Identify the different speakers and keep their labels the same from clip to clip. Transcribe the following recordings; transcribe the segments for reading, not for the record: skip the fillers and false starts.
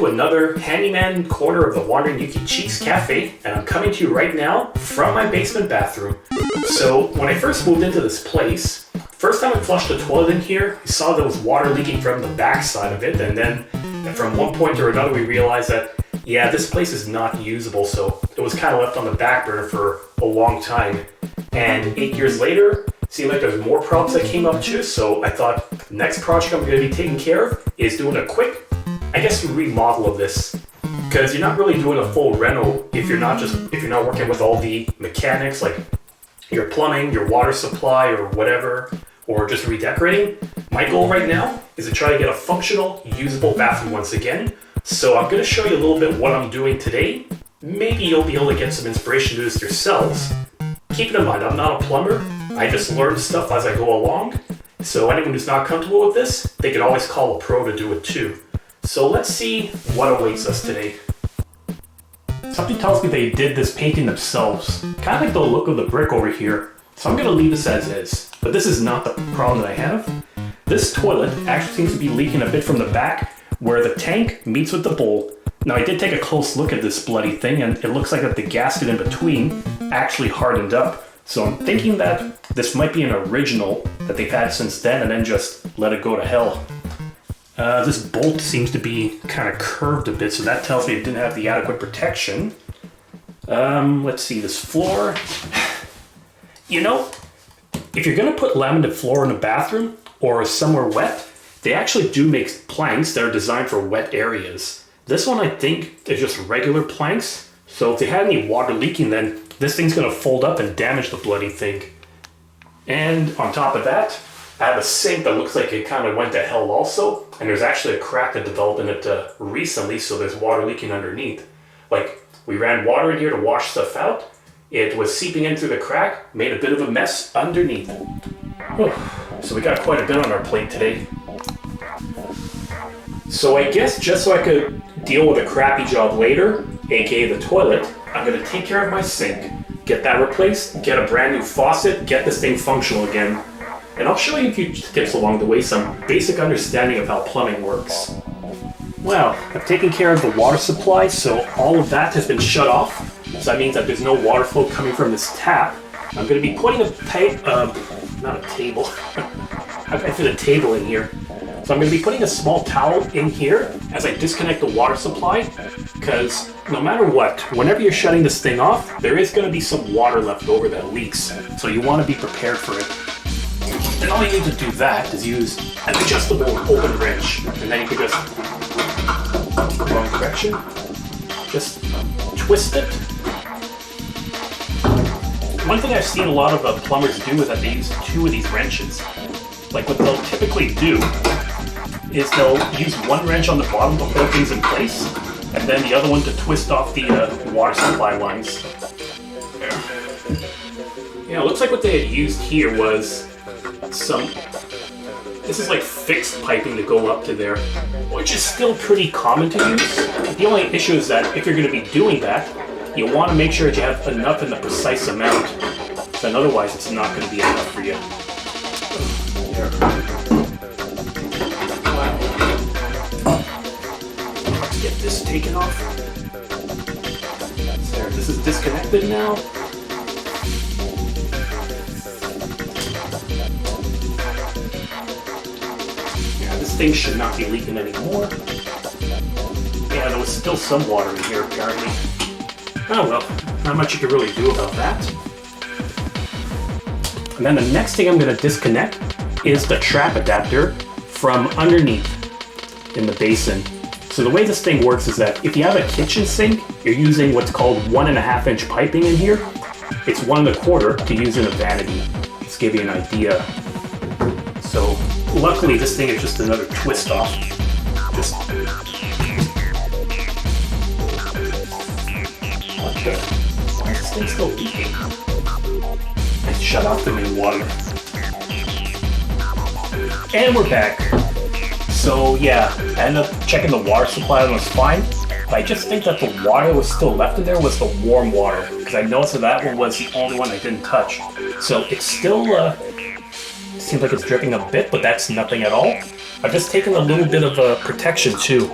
Speaker 1: to another handyman corner of the Wandering Yuki Cheeks Cafe, and I'm coming to you right now from my basement bathroom. So when I first moved into this place, first time I flushed the toilet in here, I saw there was water leaking from the back side of it, and then from one point or another we realized that, yeah, this place is not usable, so it was kind of left on the back burner for a long time. And 8 years later, it seemed like there's more problems that came up too, so I thought the next project I'm going to be taking care of is doing a quick, I guess, remodel of this. Because you're not really doing a full reno if you're not working with all the mechanics like your plumbing, your water supply, or whatever, or just redecorating. My goal right now is to try to get a functional, usable bathroom once again. So I'm going to show you a little bit what I'm doing today. Maybe you'll be able to get some inspiration to this yourselves. Keep in mind, I'm not a plumber. I just learn stuff as I go along. So anyone who's not comfortable with this, they can always call a pro to do it too. So let's see what awaits us today. Something tells me they did this painting themselves. Kind of like the look of the brick over here. So I'm going to leave this as is. But this is not the problem that I have. This toilet actually seems to be leaking a bit from the back where the tank meets with the bowl. Now I did take a close look at this bloody thing, and it looks like that the gasket in between actually hardened up. So I'm thinking that this might be an original that they've had since then and then just let it go to hell. This bolt seems to be kind of curved a bit, so that tells me it didn't have the adequate protection. Let's see, this floor. You know, if you're going to put laminate floor in a bathroom or somewhere wet, they actually do make planks that are designed for wet areas. This one, I think, is just regular planks. So if they had any water leaking, then this thing's going to fold up and damage the bloody thing. And on top of that, I have a sink that looks like it kind of went to hell also. And there's actually a crack that developed in it recently, so there's water leaking underneath. Like, we ran water in here to wash stuff out. It was seeping in through the crack, made a bit of a mess underneath. So we got quite a bit on our plate today. So I guess just so I could deal with a crappy job later, aka the toilet, I'm going to take care of my sink, get that replaced, get a brand new faucet, get this thing functional again. And I'll show you a few tips along the way, some basic understanding of how plumbing works. Well, I've taken care of the water supply, so all of that has been shut off. So that means that there's no water flow coming from this tap. I'm going to be putting not a table. How can I fit a table in here? So I'm going to be putting a small towel in here as I disconnect the water supply, because no matter what, whenever you're shutting this thing off, there is going to be some water left over that leaks. So you want to be prepared for it. And all you need to do that is use an adjustable open wrench, and then you can just, wrong direction, just twist it. One thing I've seen a lot of plumbers do is that they use two of these wrenches. Like what they'll typically do is they'll use one wrench on the bottom to hold things in place, and then the other one to twist off the water supply lines. Yeah, it looks like what they had used here was this is like fixed piping to go up to there, which is still pretty common to use. The only issue is that if you're going to be doing that, you want to make sure that you have enough in the precise amount, and otherwise it's not going to be enough for you. Let's get this taken off. There, this is disconnected now. Yeah, this thing should not be leaking anymore. Yeah, there was still some water in here apparently. Oh well, not much you can really do about that. And then the next thing I'm going to disconnect is the trap adapter from underneath in the basin. So the way this thing works is that if you have a kitchen sink, you're using what's called 1.5 inch piping in here. It's 1.25 to use in a vanity. Just to give you an idea. So luckily this thing is just another twist off. Just why is this thing still leaking? I shut off the main water. And we're back. So yeah, I ended up checking the water supply and it was fine. But I just think that the water that was still left in there was the warm water, because I noticed that one was the only one I didn't touch. So it's still seems like it's dripping a bit, but that's nothing at all. I've just taken a little bit of protection too.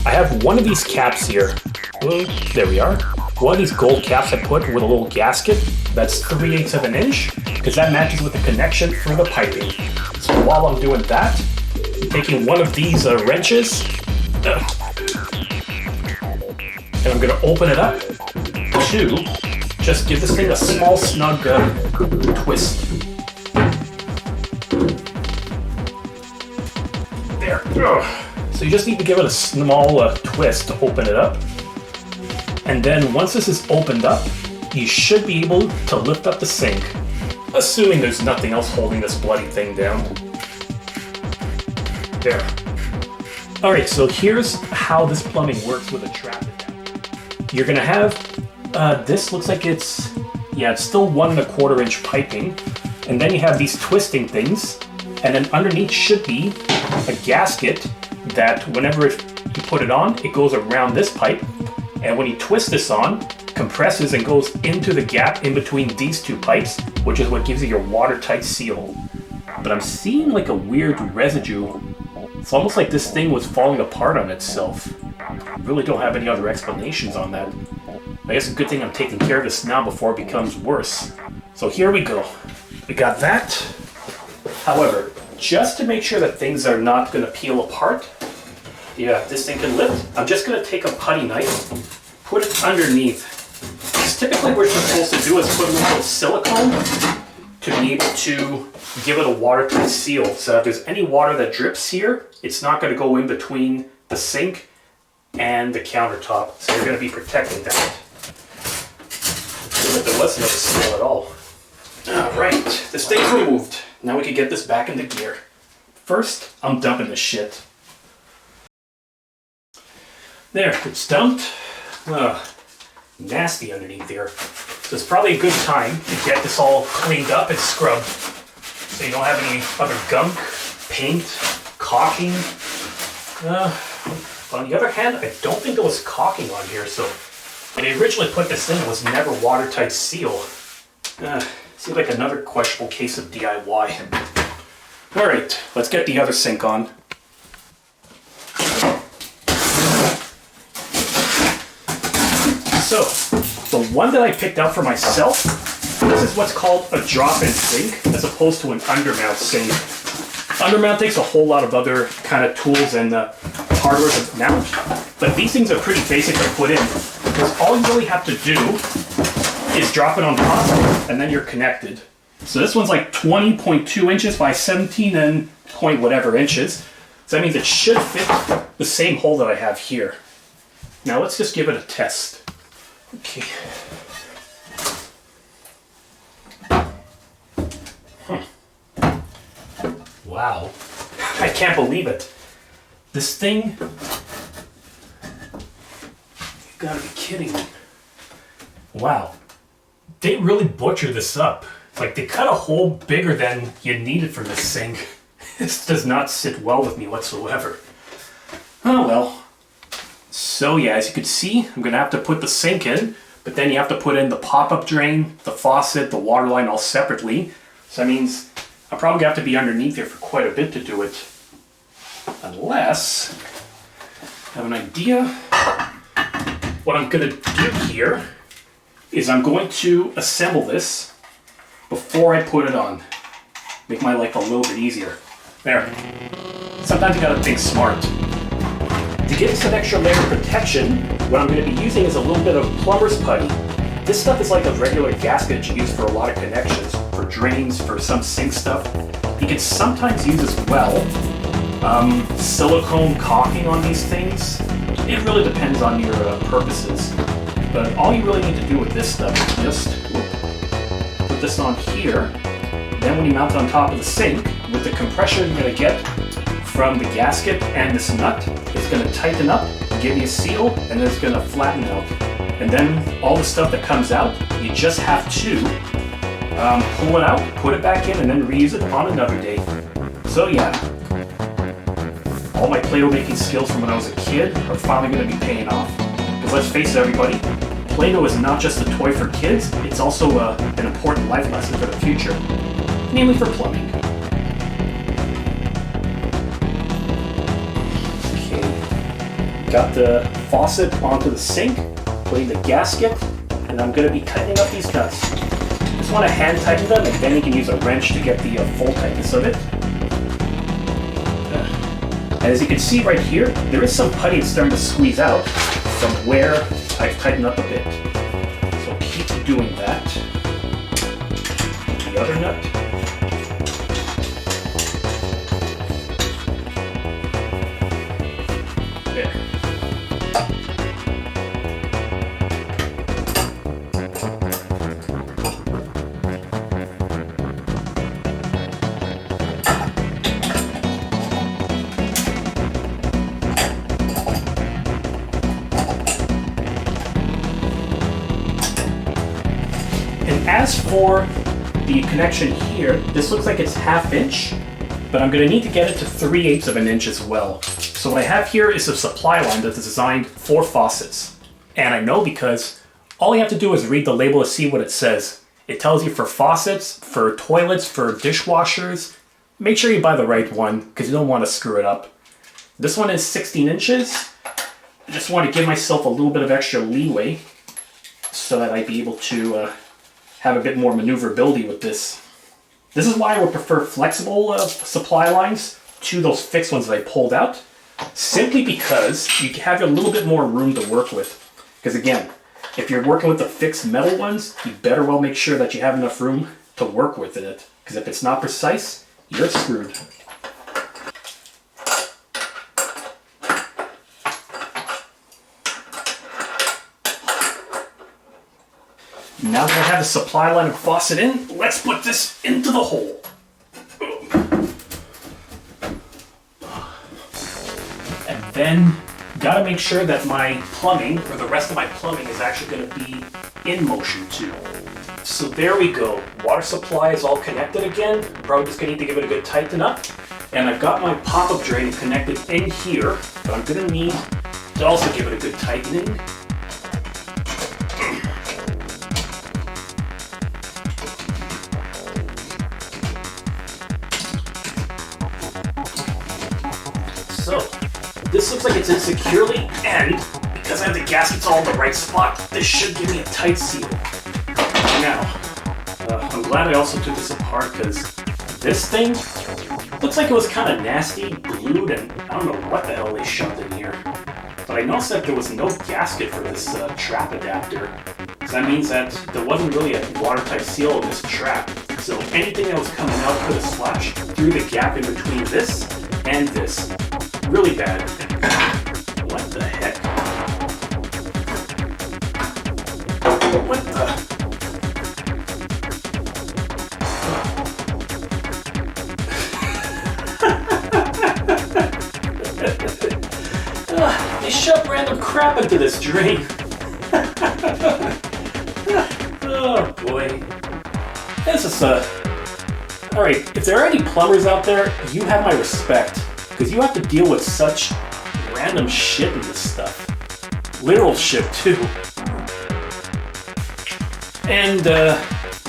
Speaker 1: I have one of these caps here. Well, there we are. One of these gold caps I put with a little gasket that's 3/8 of an inch, because that matches with the connection for the piping. So while I'm doing that, I'm taking one of these wrenches, and I'm going to open it up to just give this thing a small snug twist. There. So you just need to give it a small twist to open it up. And then once this is opened up, you should be able to lift up the sink, assuming there's nothing else holding this bloody thing down. There. Alright, so here's how this plumbing works with a trap. You're gonna have, this looks like it's still 1 1/4 inch piping, and then you have these twisting things, and then underneath should be a gasket that whenever you put it on, it goes around this pipe, and when you twist this on, compresses and goes into the gap in between these two pipes, which is what gives you your watertight seal. But I'm seeing like a weird residue. It's almost like this thing was falling apart on itself. I really don't have any other explanations on that. I guess it's a good thing I'm taking care of this now before it becomes worse. So here we go. We got that. However, just to make sure that things are not going to peel apart, this thing can lift, I'm just going to take a putty knife, put it underneath. Because typically what you're supposed to do is put a little silicone to be able to give it a watertight seal. So if there's any water that drips here, it's not going to go in between the sink and the countertop. So you're going to be protecting that. Feel like there wasn't no seal at all. Alright, this thing's removed. Now we can get this back into gear. First, I'm dumping this shit. There, it's dumped. Nasty underneath there. So it's probably a good time to get this all cleaned up and scrubbed, so you don't have any other gunk, paint, caulking. On the other hand, I don't think there was caulking on here, so when they originally put this in, it was never watertight seal. Seems like another questionable case of DIY. Alright, let's get the other sink on. So, the one that I picked out for myself, this is what's called a drop-in sink, as opposed to an undermount sink. Undermount takes a whole lot of other kind of tools and hardware to mount, but these things are pretty basic to put in, because all you really have to do is drop it on top, and then you're connected. So this one's like 20.2 inches by 17 and point whatever inches, so that means it should fit the same hole that I have here. Now let's just give it a test. Okay. Wow. I can't believe it. This thing... You've got to be kidding me. Wow. They really butchered this up. Like, they cut a hole bigger than you needed for this sink. This does not sit well with me whatsoever. Oh well. So yeah, as you can see, I'm going to have to put the sink in, but then you have to put in the pop-up drain, the faucet, the water line all separately. So that means I'll probably have to be underneath here for quite a bit to do it. Unless I have an idea. What I'm going to do here is I'm going to assemble this before I put it on. Make my life a little bit easier. There. Sometimes you gotta think smart. To give this an extra layer of protection, what I'm going to be using is a little bit of Plumber's Putty. This stuff is like a regular gasket you use for a lot of connections, for drains, for some sink stuff. You can sometimes use as well silicone caulking on these things. It really depends on your purposes. But all you really need to do with this stuff is just put this on here. Then when you mount it on top of the sink, with the compression you're going to get from the gasket and this nut, it's going to tighten up, give you a seal, and then it's going to flatten out. And then all the stuff that comes out, you just have to pull it out, put it back in, and then reuse it on another day. So yeah, all my Play-Doh making skills from when I was a kid are finally going to be paying off. Because let's face it, everybody, Play-Doh is not just a toy for kids, it's also an important life lesson for the future, namely for plumbing. got the faucet onto the sink, putting the gasket, and I'm going to be tightening up these nuts. Just want to hand tighten them, and then you can use a wrench to get the full tightness of it. And as you can see right here, there is some putty that's starting to squeeze out from where I've tightened up a bit. So keep doing that. The other nut. There. And as for the connection here, this looks like it's 1/2 inch, but I'm going to need to get it to 3/8 of an inch as well. So what I have here is a supply line that's designed for faucets. And I know because all you have to do is read the label to see what it says. It tells you for faucets, for toilets, for dishwashers. Make sure you buy the right one because you don't want to screw it up. This one is 16 inches. I just want to give myself a little bit of extra leeway so that I'd be able to have a bit more maneuverability with this. This is why I would prefer flexible supply lines to those fixed ones that I pulled out, simply because you have a little bit more room to work with. Because again, if you're working with the fixed metal ones, you better well make sure that you have enough room to work with in it. Because if it's not precise, you're screwed. Now that I have the supply line and faucet in, let's put this into the hole. And then, gotta make sure that my plumbing, or the rest of my plumbing, is actually gonna be in motion too. So there we go. Water supply is all connected again. Probably just gonna need to give it a good tighten up. And I've got my pop-up drain connected in here, but I'm gonna need to also give it a good tightening. So, this looks like it's in securely, and because I have the gaskets all in the right spot, this should give me a tight seal. Now, I'm glad I also took this apart because this thing looks like it was kind of nasty, glued, and I don't know what the hell they shoved in here. But I noticed that there was no gasket for this trap adapter. So that means that there wasn't really a watertight seal in this trap. So anything that was coming out could have splashed through the gap in between this and this. Really bad. What the heck? What the? They shoved random crap into this drain. Oh boy. This is Alright, if there are any plumbers out there, you have my respect. Because you have to deal with such random shit in this stuff. Literal shit, too. And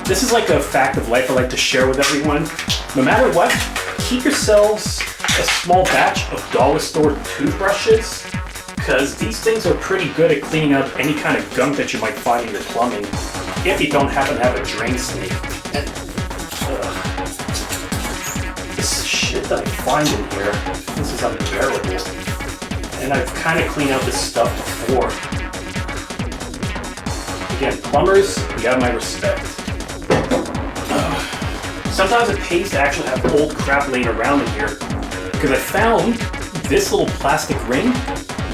Speaker 1: this is like a fact of life I like to share with everyone. No matter what, keep yourselves a small batch of dollar store toothbrushes, because these things are pretty good at cleaning up any kind of gunk that you might find in your plumbing, if you don't happen to have a drain snake. And, this shit that I find in here, this is unbearable. And I've kind of cleaned out this stuff before. Again, plumbers, you got my respect. Sometimes it pays to actually have old crap laying around in here, because I found this little plastic ring.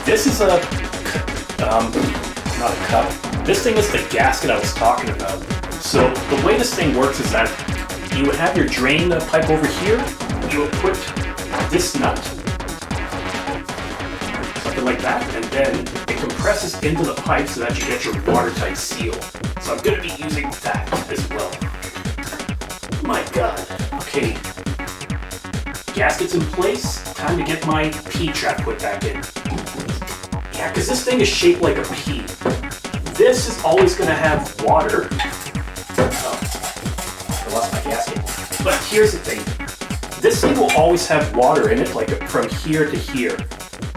Speaker 1: This is a, not a cup. This thing is the gasket I was talking about. So the way this thing works is that you would have your drain pipe over here. You would put this nut, something like that, and then it compresses into the pipe so that you get your watertight seal. So I'm going to be using that as well. My God. Okay. Gasket's in place. Time to get my pea trap put back in. Yeah, because this thing is shaped like a pea. This is always going to have water. Oh, I lost my gasket. But here's the thing. This thing will always have water in it, like from here to here.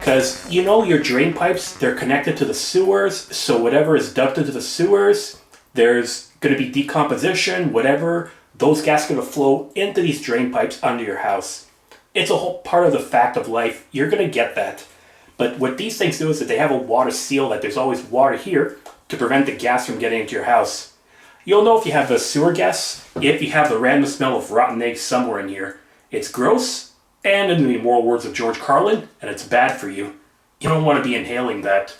Speaker 1: Because you know your drain pipes, they're connected to the sewers, so whatever is dumped into the sewers, there's going to be decomposition, whatever, those gases are going to flow into these drain pipes under your house. It's a whole part of the fact of life. You're going to get that. But what these things do is that they have a water seal that there's always water here to prevent the gas from getting into your house. You'll know if you have the sewer gas, if you have the random smell of rotten eggs somewhere in here. It's gross, and in the immortal words of George Carlin, and it's bad for you. You don't want to be inhaling that.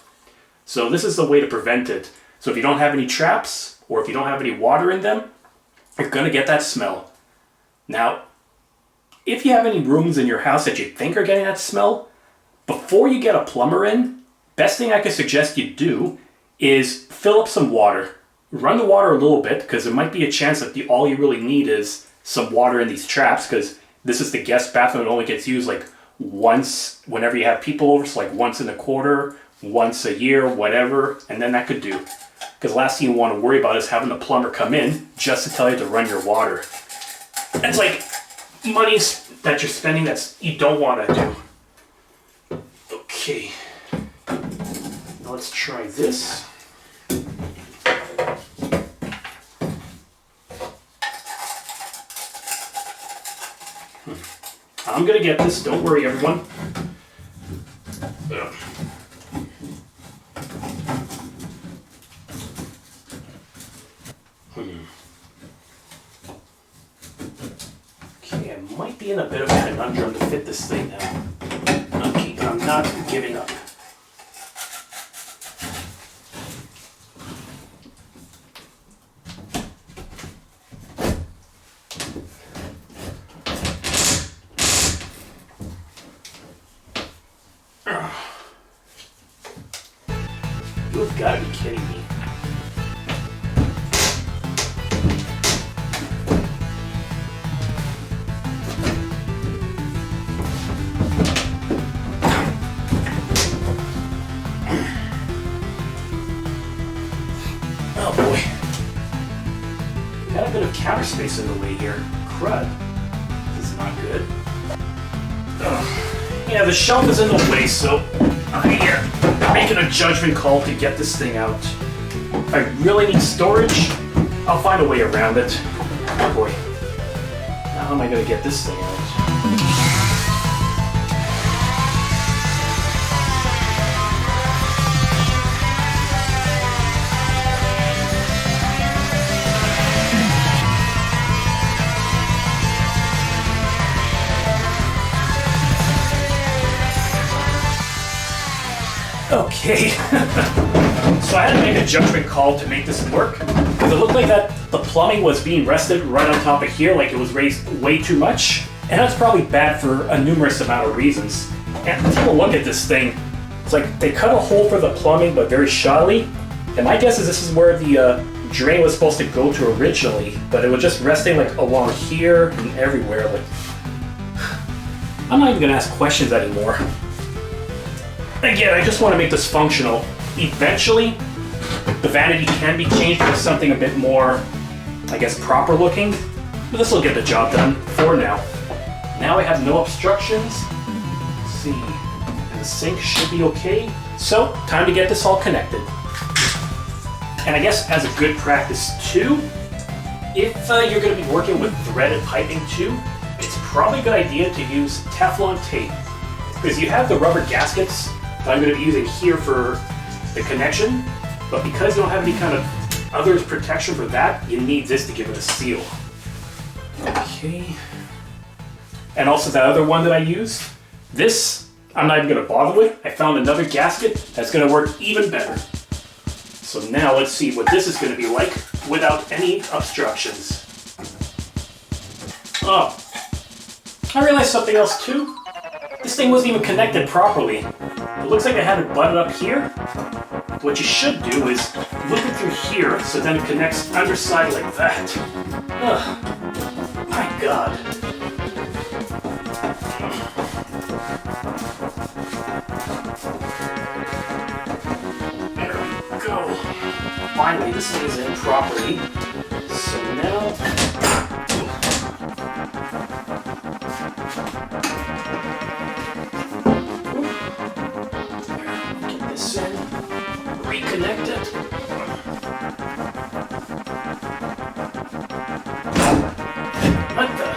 Speaker 1: So this is the way to prevent it. So if you don't have any traps, or if you don't have any water in them, you're going to get that smell. Now, if you have any rooms in your house that you think are getting that smell, before you get a plumber in, best thing I could suggest you do is fill up some water. Run the water a little bit, because there might be a chance that all you really need is some water in these traps, because this is the guest bathroom. It only gets used like once whenever you have people over, so like once in a quarter, once a year, whatever, and then that could do. Because last thing you want to worry about is having the plumber come in just to tell you to run your water. It's like money that you're spending that you don't want to do. Okay, now let's try this. I'm gonna get this, don't worry everyone. Okay, I might be in a bit of a conundrum to fit this thing now. Okay, I'm not giving up. You've got to be kidding me. Oh boy. Got a bit of counter space in the way here. Crud. This is not good. Yeah, the shelf is in the way, so I'm making a judgment call to get this thing out. If I really need storage, I'll find a way around it. Oh boy. Now how am I going to get this thing out? Okay, so I had to make a judgment call to make this work, because it looked like that the plumbing was being rested right on top of here, like it was raised way too much, and that's probably bad for a numerous amount of reasons. And take a look at this thing. It's like they cut a hole for the plumbing, but very shoddily, and my guess is this is where the drain was supposed to go to originally, but it was just resting like along here and everywhere. Like, I'm not even gonna ask questions anymore. Again, I just want to make this functional. Eventually, the vanity can be changed to something a bit more, I guess, proper looking. But this will get the job done for now. Now I have no obstructions. Let's see, and the sink should be okay. So, time to get this all connected. And I guess as a good practice too, if you're going to be working with threaded piping too, it's probably a good idea to use Teflon tape. Because you have the rubber gaskets that I'm going to be using here for the connection, but because you don't have any kind of other protection for that, you need this to give it a seal. Okay. And also that other one that I used, this I'm not even going to bother with. I found another gasket that's going to work even better. So now let's see what this is going to be like without any obstructions. Oh, I realized something else too. This thing wasn't even connected properly. It looks like I had it butted up here. What you should do is look it through here so then it connects underside like that. Ugh, my God. There we go. Finally, this thing is in properly. So now... disconnect it. What the?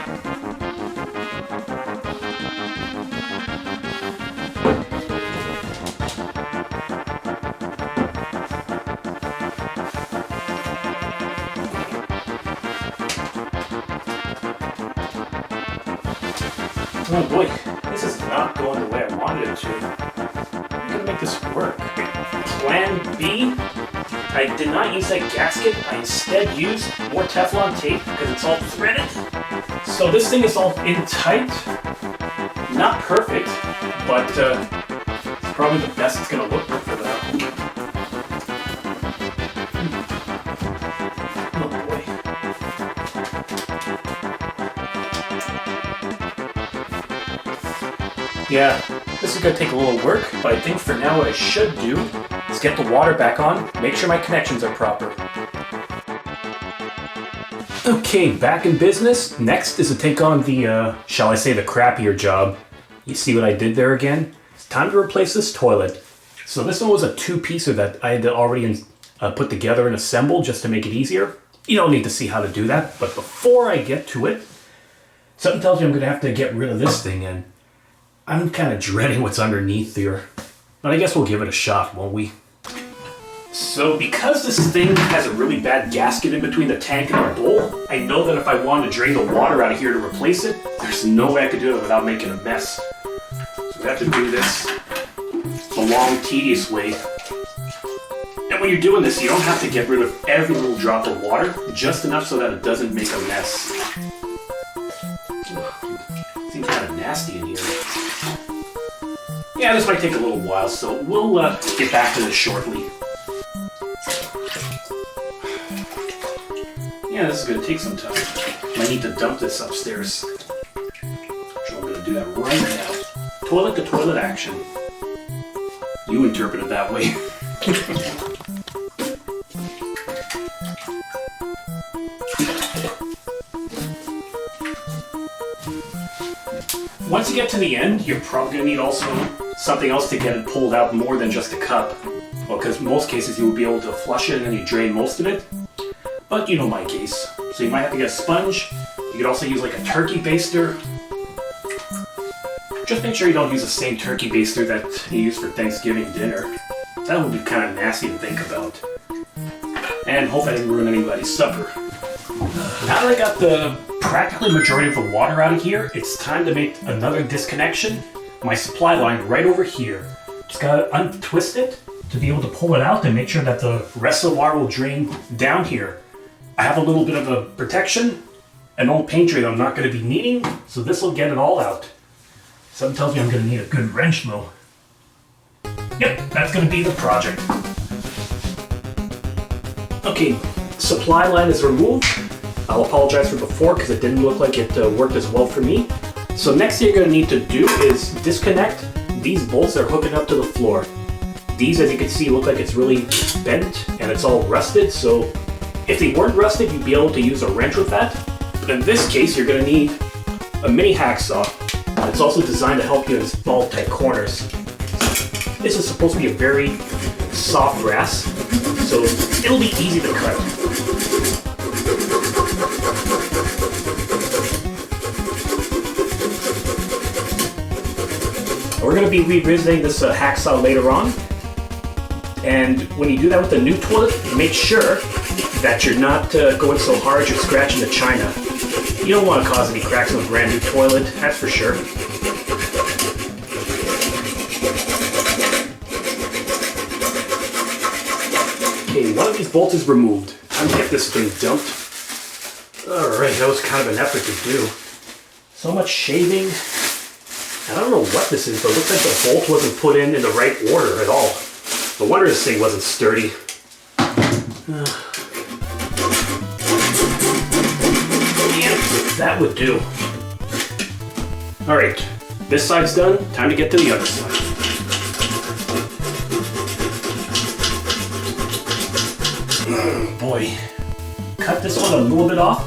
Speaker 1: Oh boy, this is not going the way I wanted it to. I'm gonna make this work. Plan B, I did not use that gasket. I instead used more Teflon tape because it's all threaded. So this thing is all in tight. Not perfect, but it's probably the best it's gonna look for that. Oh boy. Yeah, this is going to take a little work, but I think for now what I should do is get the water back on, make sure my connections are proper. Okay, back in business. Next is to take on the, shall I say, the crappier job. You see what I did there again? It's time to replace this toilet. So this one was a two-piecer that I had to already put together and assemble just to make it easier. You don't need to see how to do that, but before I get to it, something tells me I'm going to have to get rid of this thing, and I'm kind of dreading what's underneath here. But I guess we'll give it a shot, won't we? So because this thing has a really bad gasket in between the tank and the bowl, I know that if I wanted to drain the water out of here to replace it, there's no way I could do it without making a mess. So we have to do this the long, tedious way. And when you're doing this, you don't have to get rid of every little drop of water, just enough so that it doesn't make a mess. Seems kind of nasty in here. Yeah, this might take a little while, so we'll get back to this shortly. Yeah, this is going to take some time. I need to dump this upstairs. So I'm going to do that right now. Toilet to toilet action. You interpret it that way. Once you get to the end, you're probably going to need also something else to get it pulled out more than just a cup. Well, because in most cases you would be able to flush it and then you drain most of it. But you know my case. So you might have to get a sponge. You could also use like a turkey baster. Just make sure you don't use the same turkey baster that you use for Thanksgiving dinner. That would be kind of nasty to think about. And hope I didn't ruin anybody's supper. Now that I got the practically majority of the water out of here, it's time to make another disconnection. My supply line right over here. Just gotta untwist it to be able to pull it out and make sure that the rest of the water will drain down here. I have a little bit of a protection, an old paint tray that I'm not going to be needing, so this will get it all out. Something tells me I'm going to need a good wrench though. Yep, that's going to be the project. Okay, supply line is removed. I'll apologize for before because it didn't look like it worked as well for me. So next thing you're going to need to do is disconnect these bolts that are hooking up to the floor. These, as you can see, look like it's really bent and it's all rusted, so if they weren't rusted, you'd be able to use a wrench with that. But in this case, you're going to need a mini hacksaw. It's also designed to help you install tight corners. This is supposed to be a very soft brass, so it'll be easy to cut. We're going to be revisiting this hacksaw later on. And when you do that with the new toilet, make sure that you're not going so hard you're scratching the china. You don't want to cause any cracks in a brand new toilet, that's for sure. Okay, one of these bolts is removed. Time to get this thing dumped. Alright, that was kind of an effort to do. So much shaving. I don't know what this is, but it looks like the bolt wasn't put in the right order at all. No wonder this thing wasn't sturdy. That would do. Alright, this side's done. Time to get to the other side. Boy. Cut this one a little bit off.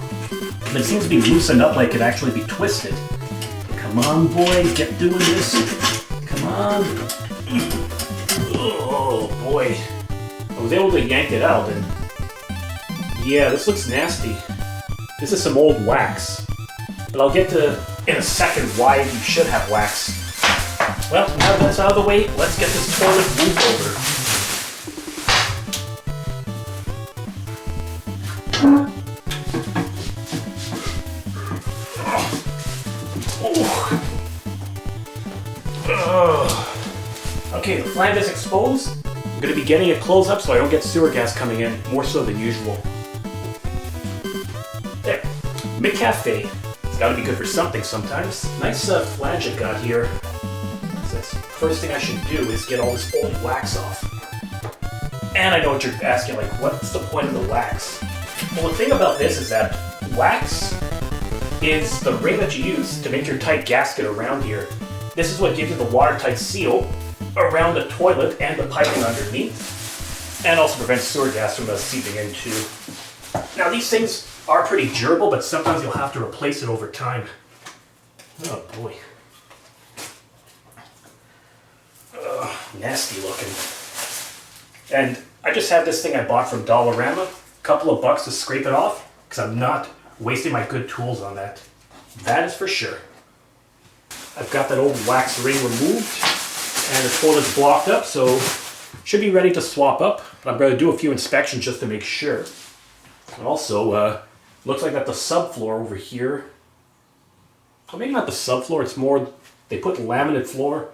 Speaker 1: But it seems to be loosened up like it could actually be twisted. Come on, boy, get doing this. Come on. Oh, boy. I was was able to yank it out, and yeah, this looks nasty. This is some old wax. But I'll get to, in a second, why you should have wax. Well, now that's out of the way, let's get this toilet moved over. Okay, the flange is exposed. I'm going to be getting it closed up so I don't get sewer gas coming in, more so than usual. There. McCafe. It's got to be good for something sometimes. Nice flange I got here. So that's the first thing I should do is get all this old wax off. And I know what you're asking, like, what's the point of the wax? Well, the thing about this is that wax is the ring that you use to make your tight gasket around here. This is what gives you the watertight seal around the toilet and the piping underneath, and also prevents sewer gas from seeping into. Now these things are pretty durable, but sometimes you'll have to replace it over time. Oh boy. Nasty looking. And I just had this thing I bought from Dollarama, a couple of bucks to scrape it off, because I'm not wasting my good tools on that. That is for sure. I've got that old wax ring removed, and the toilet's blocked up, so should be ready to swap up. But I'm going to do a few inspections just to make sure. And also, looks like that the subfloor over here, well, maybe not the subfloor, it's more, they put laminate floor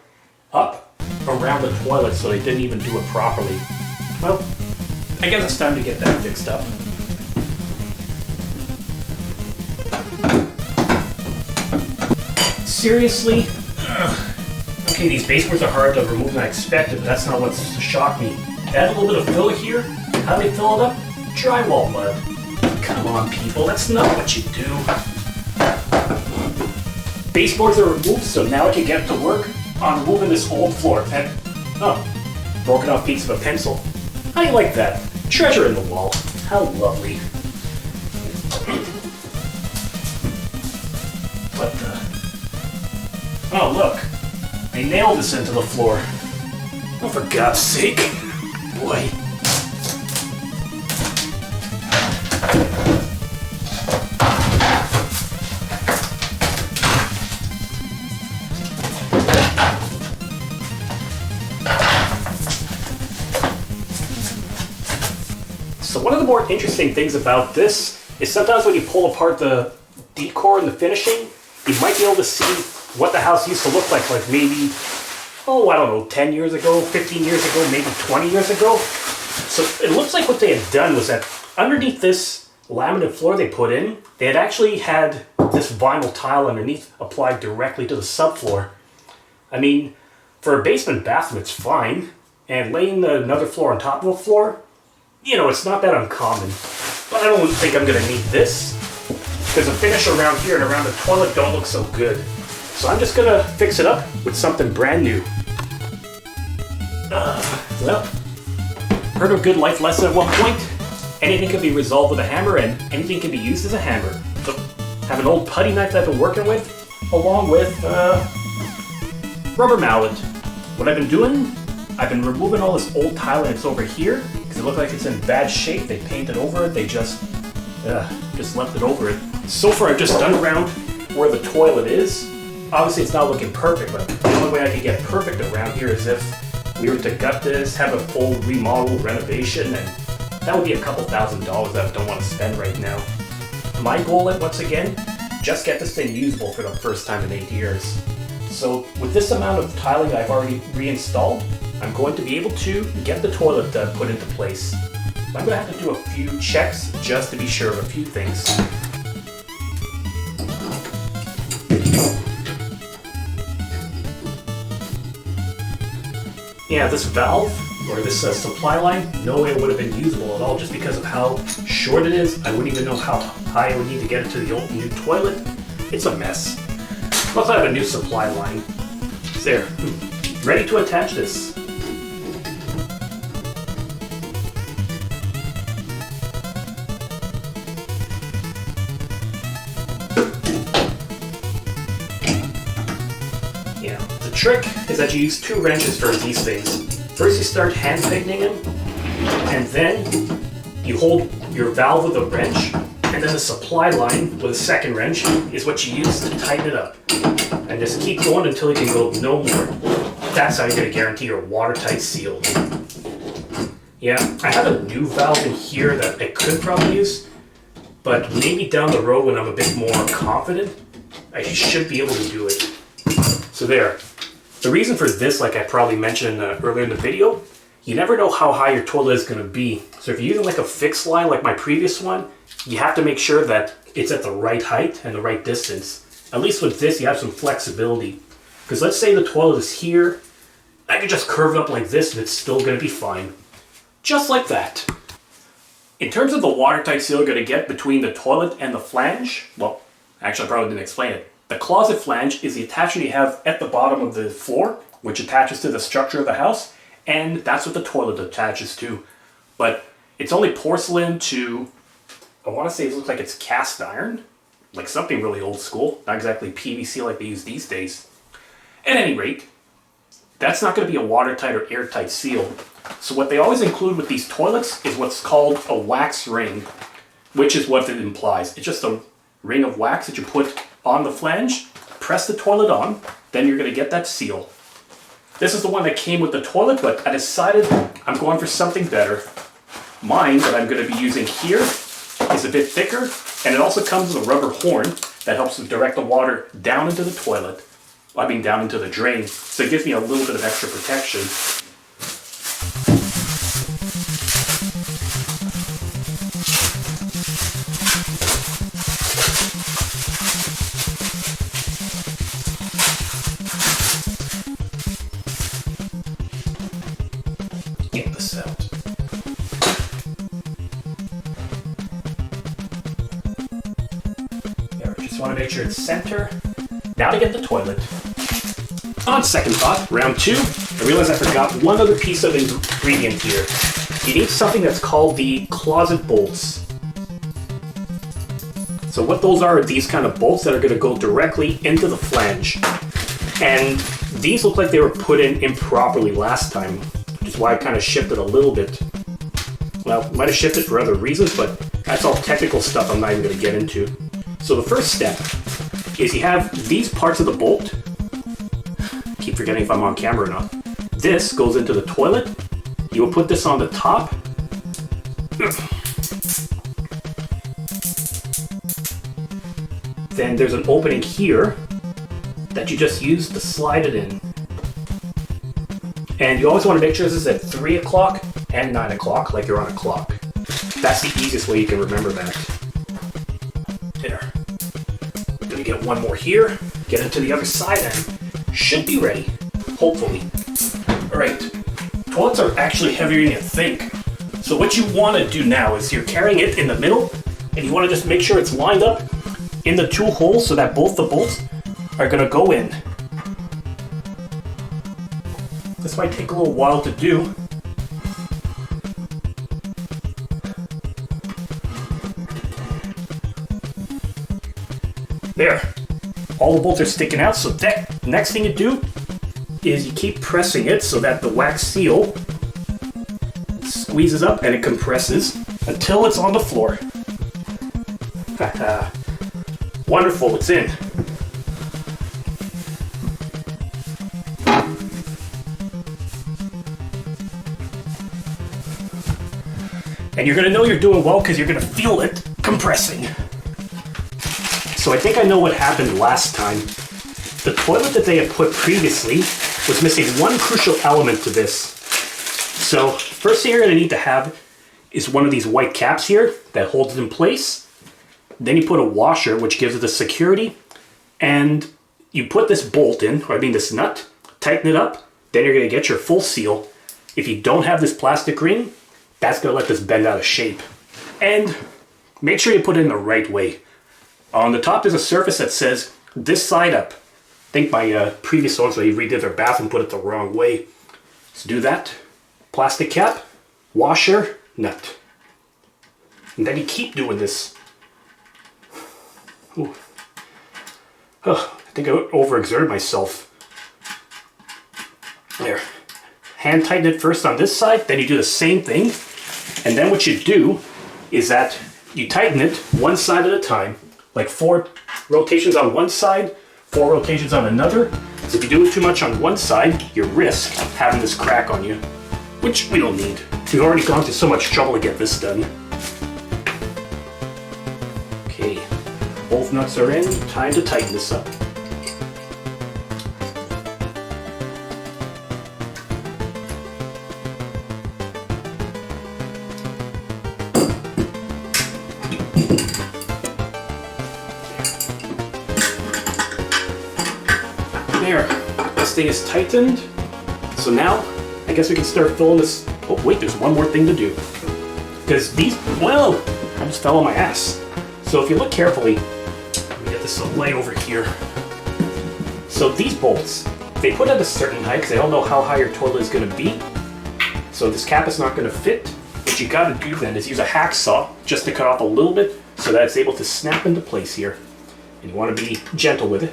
Speaker 1: up around the toilet, so they didn't even do it properly. Well, I guess it's time to get that fixed up. Seriously? Ugh. Okay, these baseboards are hard to remove than I expected, but that's not what's shocked me. Add a little bit of fill here. How do they fill it up? Drywall mud. Come on, people, that's not what you do. Baseboards are removed, so now I can get to work on removing this old floor. And, oh, broken off piece of a pencil. How do you like that? Treasure in the wall. How lovely. What the? Oh, look. They nailed this into the floor. Oh, for God's sake. Boy. So one of the more interesting things about this is sometimes when you pull apart the decor and the finishing, you might be able to see what the house used to look like maybe, oh, I don't know, 10 years ago, 15 years ago, maybe 20 years ago. So it looks like what they had done was that underneath this laminate floor they put in, they had actually had this vinyl tile underneath applied directly to the subfloor. I mean, for a basement bathroom it's fine, and laying another floor on top of a floor, you know, it's not that uncommon. But I don't think I'm going to need this, because the finish around here and around the toilet don't look so good. So I'm just gonna fix it up with something brand new. Well, heard a good life lesson at one point. Anything can be resolved with a hammer, and anything can be used as a hammer. So, have an old putty knife that I've been working with, along with rubber mallet. What I've been doing, I've been removing all this old tiling that's over here, because it looked like it's in bad shape. They painted over it, they just left it over it. So far I've just done around where the toilet is. Obviously it's not looking perfect, but the only way I could get perfect around here is if we were to gut this, have a full remodel, renovation, and that would be a couple $1,000s that I don't want to spend right now. My goal, once again, just get this thing usable for the first time in 8 years. So with this amount of tiling I've already reinstalled, I'm going to be able to get the toilet put into place. I'm going to have to do a few checks just to be sure of a few things. Yeah, this valve, or this supply line, no way it would have been usable at all just because of how short it is. I wouldn't even know how high I would need to get it to the old new toilet. It's a mess. Plus I have a new supply line. There, ready to attach this. The trick is that you use 2 wrenches for these things. First you start hand tightening them, And then you hold your valve with a wrench, and then the supply line with a second wrench is what you use to tighten it up. And just keep going until it can go no more. That's how you're going to guarantee your watertight seal. Yeah, I have a new valve in here that I could probably use, but maybe down the road when I'm a bit more confident, I should be able to do it. So there. The reason for this, like I probably mentioned earlier in the video, you never know how high your toilet is going to be. So if you're using like a fixed line like my previous one, you have to make sure that it's at the right height and the right distance. At least with this, you have some flexibility. Because let's say the toilet is here, I could just curve it up like this and it's still going to be fine. Just like that. In terms of the watertight seal you're going to get between the toilet and the flange, well, actually I probably didn't explain it. The closet flange is the attachment you have at the bottom of the floor, which attaches to the structure of the house, and that's what the toilet attaches to. But it's only porcelain to, I want to say it looks like it's cast iron, like something really old school, not exactly PVC like they use these days. At any rate, that's not going to be a watertight or airtight seal. So what they always include with these toilets is what's called a wax ring, which is what it implies. It's just a ring of wax that you put on the flange, press the toilet on, then you're going to get that seal. This is the one that came with the toilet, but I decided I'm going for something better. Mine that I'm going to be using here is a bit thicker, and it also comes with a rubber horn that helps to direct the water down into the toilet. I mean down into the drain, so it gives me a little bit of extra protection. Get this out. There, just want to make sure it's center. Now to get the toilet. On second thought, round two, I realized I forgot one other piece of ingredient here. You need something that's called the closet bolts. So what those are these kind of bolts that are going to go directly into the flange. And these look like they were put in improperly last time, which is why I kind of shifted a little bit. Well, might have shifted for other reasons, but that's all technical stuff I'm not even going to get into. So the first step is you have these parts of the bolt. Keep forgetting if I'm on camera or not. This goes into the toilet. You will put this on the top. Then there's an opening here that you just use to slide it in. And you always want to make sure this is at 3 o'clock and 9 o'clock, like you're on a clock. That's the easiest way you can remember that. There. We're going to get one more here, get into the other side, and should be ready, hopefully. Alright, toilets are actually heavier than you think. So what you want to do now is you're carrying it in the middle, and you want to just make sure it's lined up in the two holes so that both the bolts are going to go in. This might take a little while to do. There. All the bolts are sticking out, so that next thing you do is you keep pressing it so that the wax seal squeezes up and it compresses until it's on the floor. Wonderful, it's in. And you're going to know you're doing well because you're going to feel it compressing. So I think I know what happened last time. The toilet that they had put previously was missing one crucial element to this. So first thing you're going to need to have is one of these white caps here that holds it in place. Then you put a washer, which gives it the security. And you put this bolt in, or I mean this nut, tighten it up, then you're going to get your full seal. If you don't have this plastic ring, that's going to let this bend out of shape. And make sure you put it in the right way. On the top there's a surface that says this side up. I think my previous owners, they redid their bathroom, put it the wrong way. So do that. Plastic cap, washer, nut. And then you keep doing this. Ooh. Oh, I think I overexerted myself. There. Hand tighten it first on this side, then you do the same thing And then what you do is that you tighten it one side at a time, like 4 rotations on one side, 4 rotations on another. So if you do it too much on one side, you risk having this crack on you, which we don't need. We've already gone to so much trouble to get this done. Okay, both nuts are in, time to tighten this up. There, this thing is tightened. So now, I guess we can start filling this. Oh wait, there's one more thing to do. Because these, well, I just fell on my ass. So if you look carefully, let me get this lay over here. So these bolts, they put at a certain height because they don't know how high your toilet is going to be. So this cap is not going to fit. What you got to do then is use a hacksaw just to cut off a little bit so that it's able to snap into place here. And you want to be gentle with it.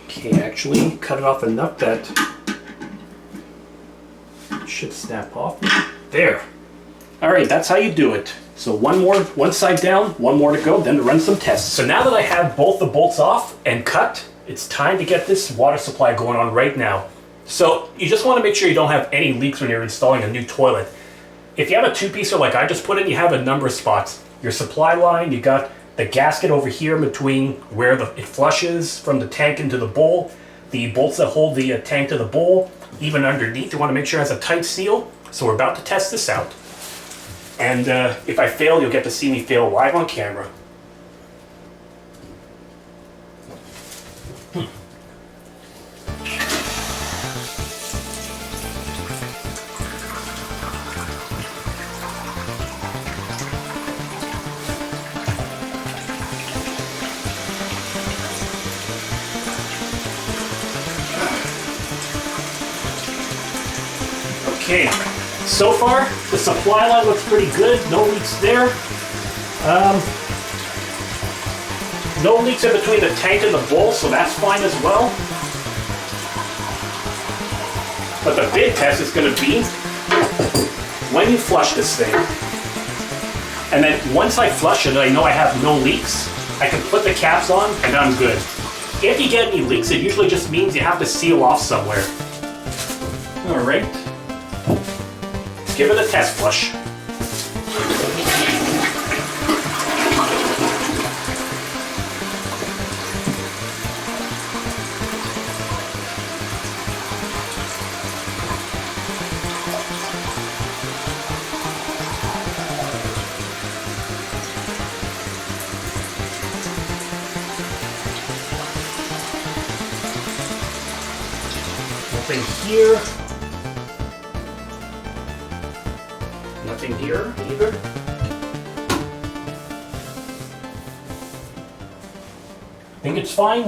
Speaker 1: Okay, actually cut it off enough that it should snap off. There. Alright, that's how you do it. So one side down, one more to go, then to run some tests. So now that I have both the bolts off and cut, it's time to get this water supply going on right now. So you just want to make sure you don't have any leaks when you're installing a new toilet. If you have a 2-piecer like I just put in, you have a number of spots. Your supply line, you got the gasket over here between where it flushes from the tank into the bowl, the bolts that hold the tank to the bowl, even underneath you want to make sure it has a tight seal. So we're about to test this out. And if I fail, you'll get to see me fail live on camera. Okay, so far the supply line looks pretty good, no leaks there. No leaks in between the tank and the bowl, so that's fine as well. But the big test is going to be when you flush this thing. And then once I flush it, I know I have no leaks, I can put the caps on and I'm good. If you get any leaks, it usually just means you have to seal off somewhere. Alright. Give it a test flush. Nothing here. Nothing here either. I think it's fine.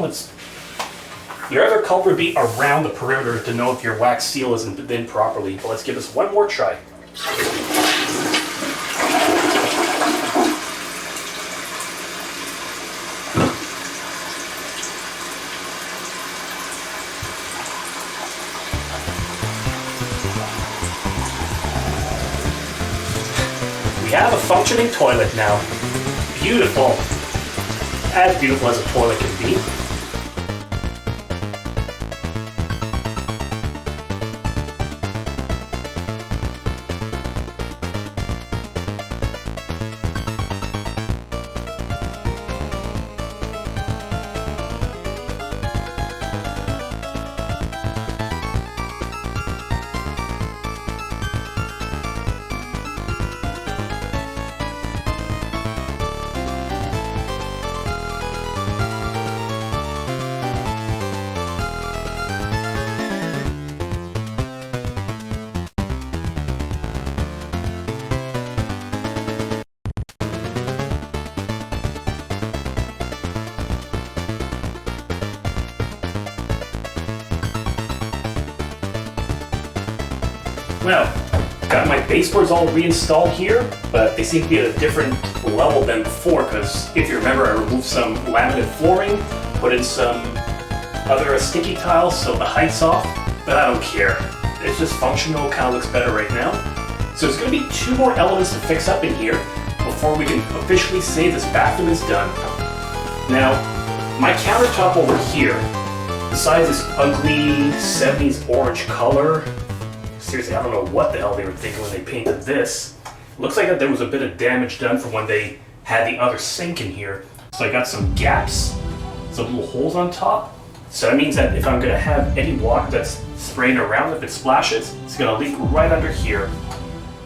Speaker 1: Your other culprit would be around the perimeter to know if your wax seal isn't in properly. But let's give this one more try. We have a functioning toilet now. Beautiful. As beautiful as a toilet can be. Well, got my baseboards all reinstalled here, but they seem to be at a different level than before because if you remember, I removed some laminate flooring, put in some other sticky tiles so the height's off, but I don't care. It's just functional, kind of looks better right now. So there's going to be 2 more elements to fix up in here before we can officially say this bathroom is done. Now, my countertop over here, besides this ugly 70s orange color, seriously, I don't know what the hell they were thinking when they painted this. Looks like there was a bit of damage done from when they had the other sink in here. So I got some gaps, some little holes on top. So that means that if I'm gonna have any water that's spraying around, if it splashes, it's gonna leak right under here.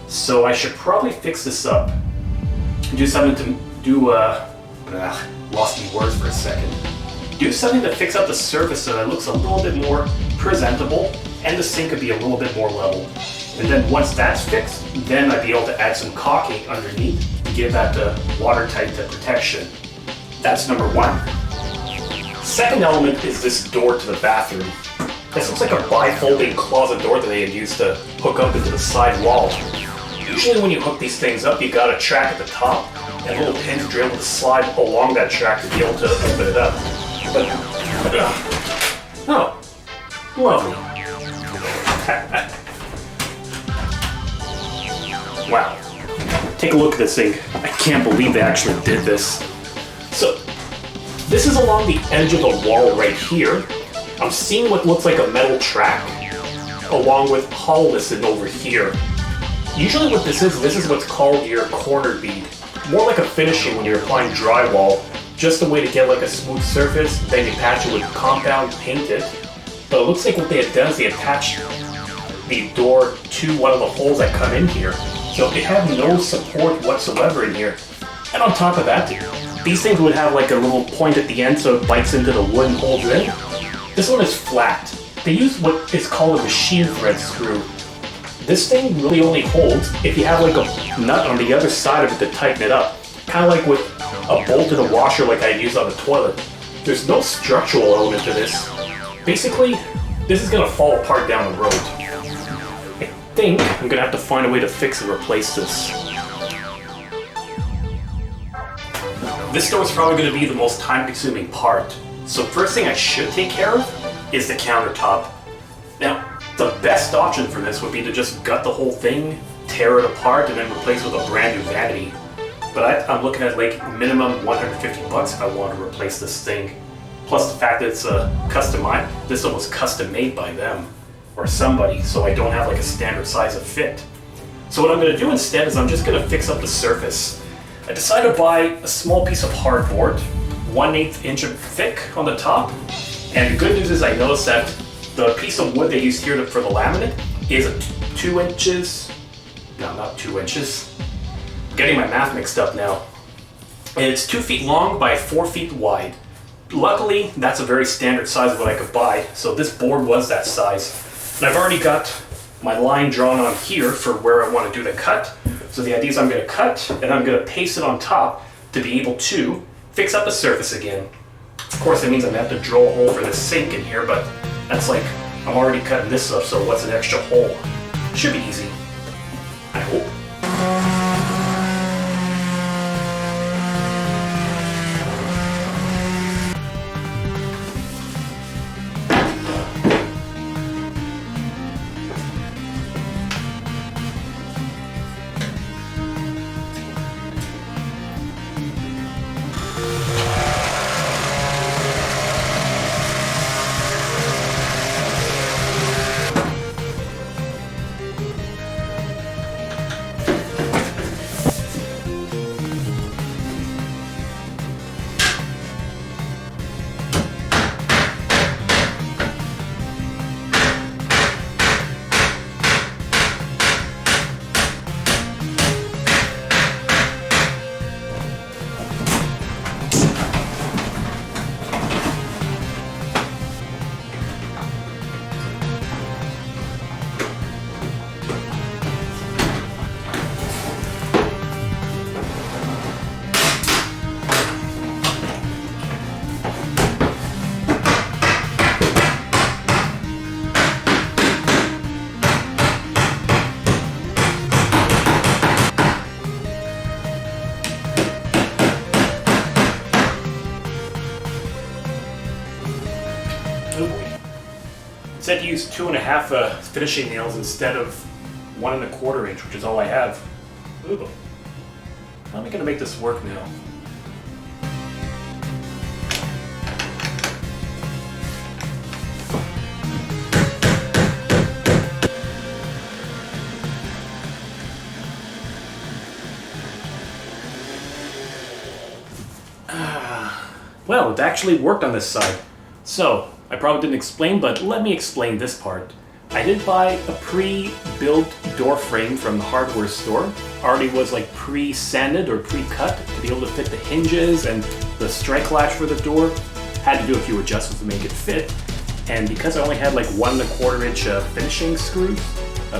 Speaker 1: So I should probably fix this up. Do something to do, lost me words for a second. Do something to fix up the surface so that it looks a little bit more presentable and the sink could be a little bit more level. And then once that's fixed, then I'd be able to add some caulking underneath to give that the watertight protection. That's number 1. Second element is this door to the bathroom. This looks like a bifolding closet door that they had used to hook up into the side wall. Usually when you hook these things up, you got a track at the top and little pins to be able to slide along that track to be able to open it up. But, oh, lovely. Wow. Take a look at this thing. I can't believe they actually did this. So, this is along the edge of the wall right here. I'm seeing what looks like a metal track, along with hollowness in over here. Usually what this is what's called your corner bead. More like a finishing when you're applying drywall. Just a way to get like a smooth surface, then you patch it with compound, paint it. But it looks like what they had done is they attached the door to one of the holes that come in here. So it had no support whatsoever in here. And on top of that, these things would have like a little point at the end so it bites into the wood and holds it in. This one is flat. They use what is called a machine thread screw. This thing really only holds if you have like a nut on the other side of it to tighten it up. Kind of like with a bolt in a washer like I use on the toilet. There's no structural element to this. Basically, this is going to fall apart down the road. I think I'm going to have to find a way to fix and replace this. This door is probably going to be the most time-consuming part. So first thing I should take care of is the countertop. Now, the best option for this would be to just gut the whole thing, tear it apart, and then replace it with a brand new vanity. But I'm looking at like minimum 150 bucks if I want to replace this thing. Plus the fact that it's this one was custom made by them or somebody, so I don't have like a standard size of fit. So what I'm going to do instead is I'm just going to fix up the surface. I decided to buy a small piece of hardboard, 1/8 inch thick on the top. And the good news is I noticed that the piece of wood they used here for the laminate is 2 inches, no, not 2 inches. I'm getting my math mixed up now. And it's 2 feet long by 4 feet wide. Luckily, that's a very standard size of what I could buy, so this board was that size. And I've already got my line drawn on here for where I want to do the cut. So the idea is I'm going to cut and I'm going to paste it on top to be able to fix up the surface again. Of course, that means I'm going to have to drill a hole for this sink in here, but that's like, I'm already cutting this up, so what's an extra hole? Should be easy. I hope. instead to use 2.5 finishing nails instead of 1.25 inch, which is all I have. Ooh. How am I gonna make this work now? Well, it actually worked on this side. So, I probably didn't explain, but let me explain this part. I did buy a pre-built door frame from the hardware store. Already was like pre-sanded or pre-cut to be able to fit the hinges and the strike latch for the door. Had to do a few adjustments to make it fit. And because I only had like 1.25 inch finishing screws,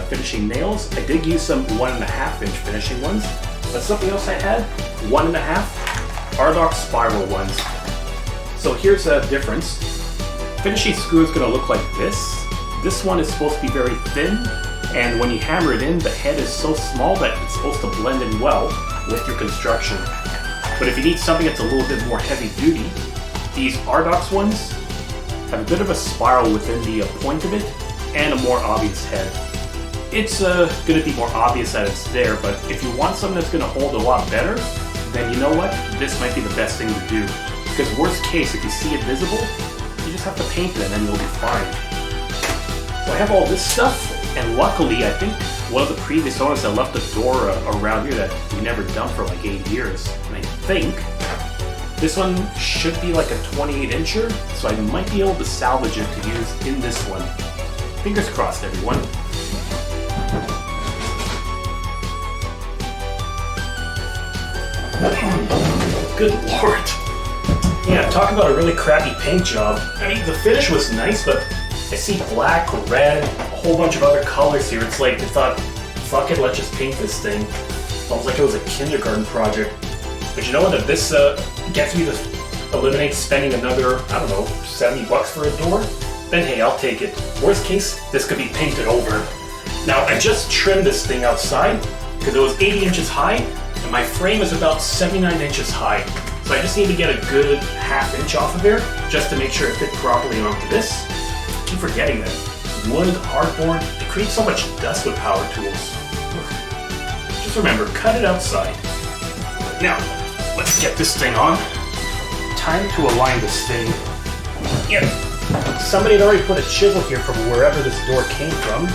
Speaker 1: finishing nails, I did use some 1.5 inch finishing ones. But something else I had, 1.5 Ardoc spiral ones. So here's a difference. Finishing screw is going to look like this. This one is supposed to be very thin, and when you hammer it in, the head is so small that it's supposed to blend in well with your construction. But if you need something that's a little bit more heavy duty, these Ardoc ones have a bit of a spiral within the point of it, and a more obvious head. It's going to be more obvious that it's there, but if you want something that's going to hold a lot better, then you know what? This might be the best thing to do. Because worst case, if you see it visible, you just have to paint it and then you'll be fine. So I have all this stuff, and luckily I think one of the previous owners that left a door around here that we never done for like 8 years. And I think this one should be like a 28 incher, so I might be able to salvage it to use in this one. Fingers crossed, everyone. Good lord. Yeah, talk about a really crappy paint job. I mean, the finish was nice, but I see black, red, a whole bunch of other colors here. It's like they thought, fuck it, let's just paint this thing. Almost like it was a kindergarten project. But you know what, if this gets me to eliminate spending another, I don't know, $70 for a door, then hey, I'll take it. Worst case, this could be painted over. Now, I just trimmed this thing outside because it was 80 inches high, and my frame is about 79 inches high. So I just need to get a good 1/2 inch off of there, just to make sure it fit properly onto this. I keep forgetting that. Wood, hardboard, it creates so much dust with power tools. Just remember, cut it outside. Now, let's get this thing on. Time to align this thing. Yeah, somebody had already put a chisel here from wherever this door came from.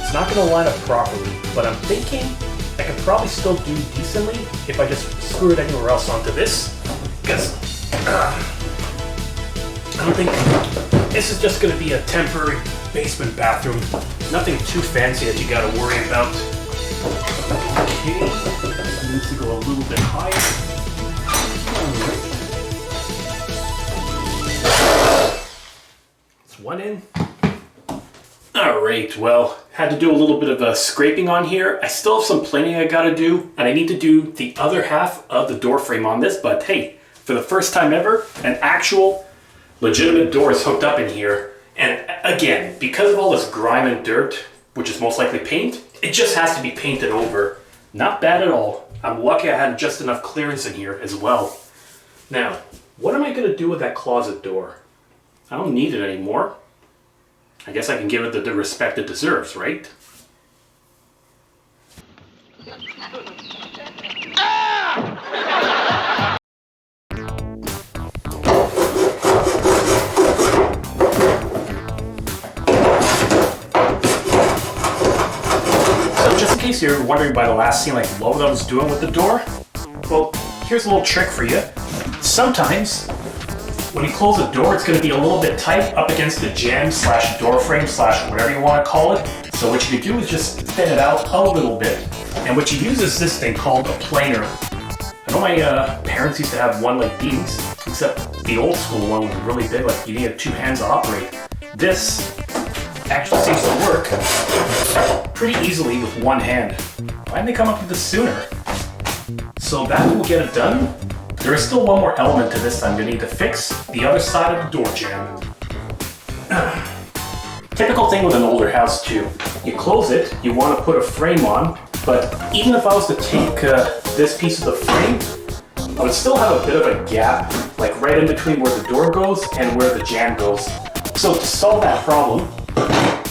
Speaker 1: It's not going to line up properly, but I'm thinking I could probably still do decently if I just screw it anywhere else onto this. Because I don't think this is just going to be a temporary basement bathroom. Nothing too fancy that you got to worry about. Okay, needs to go a little bit higher. It's one in. Alright, well, had to do a little bit of scraping on here. I still have some planing I gotta do, and I need to do the other half of the door frame on this, but hey, for the first time ever, an actual legitimate door is hooked up in here. And again, because of all this grime and dirt, which is most likely paint, it just has to be painted over. Not bad at all. I'm lucky I had just enough clearance in here as well. Now, what am I gonna do with that closet door? I don't need it anymore. I guess I can give it the respect it deserves, right? So just in case you're wondering by the last scene like what I was doing with the door, well, here's a little trick for you. Sometimes when you close the door, it's going to be a little bit tight up against the jamb / door frame / whatever you want to call it. So what you can do is just thin it out a little bit. And what you use is this thing called a planer. I know my parents used to have one like these, except the old school one was really big, like you needed 2 hands to operate. This actually seems to work pretty easily with 1 hand. Why didn't they come up with this sooner? So that will get it done. There is still one more element to this I'm going to need to fix, the other side of the door jamb. Typical thing with an older house too. You close it, you want to put a frame on, but even if I was to take this piece of the frame, I would still have a bit of a gap, like right in between where the door goes and where the jamb goes. So to solve that problem,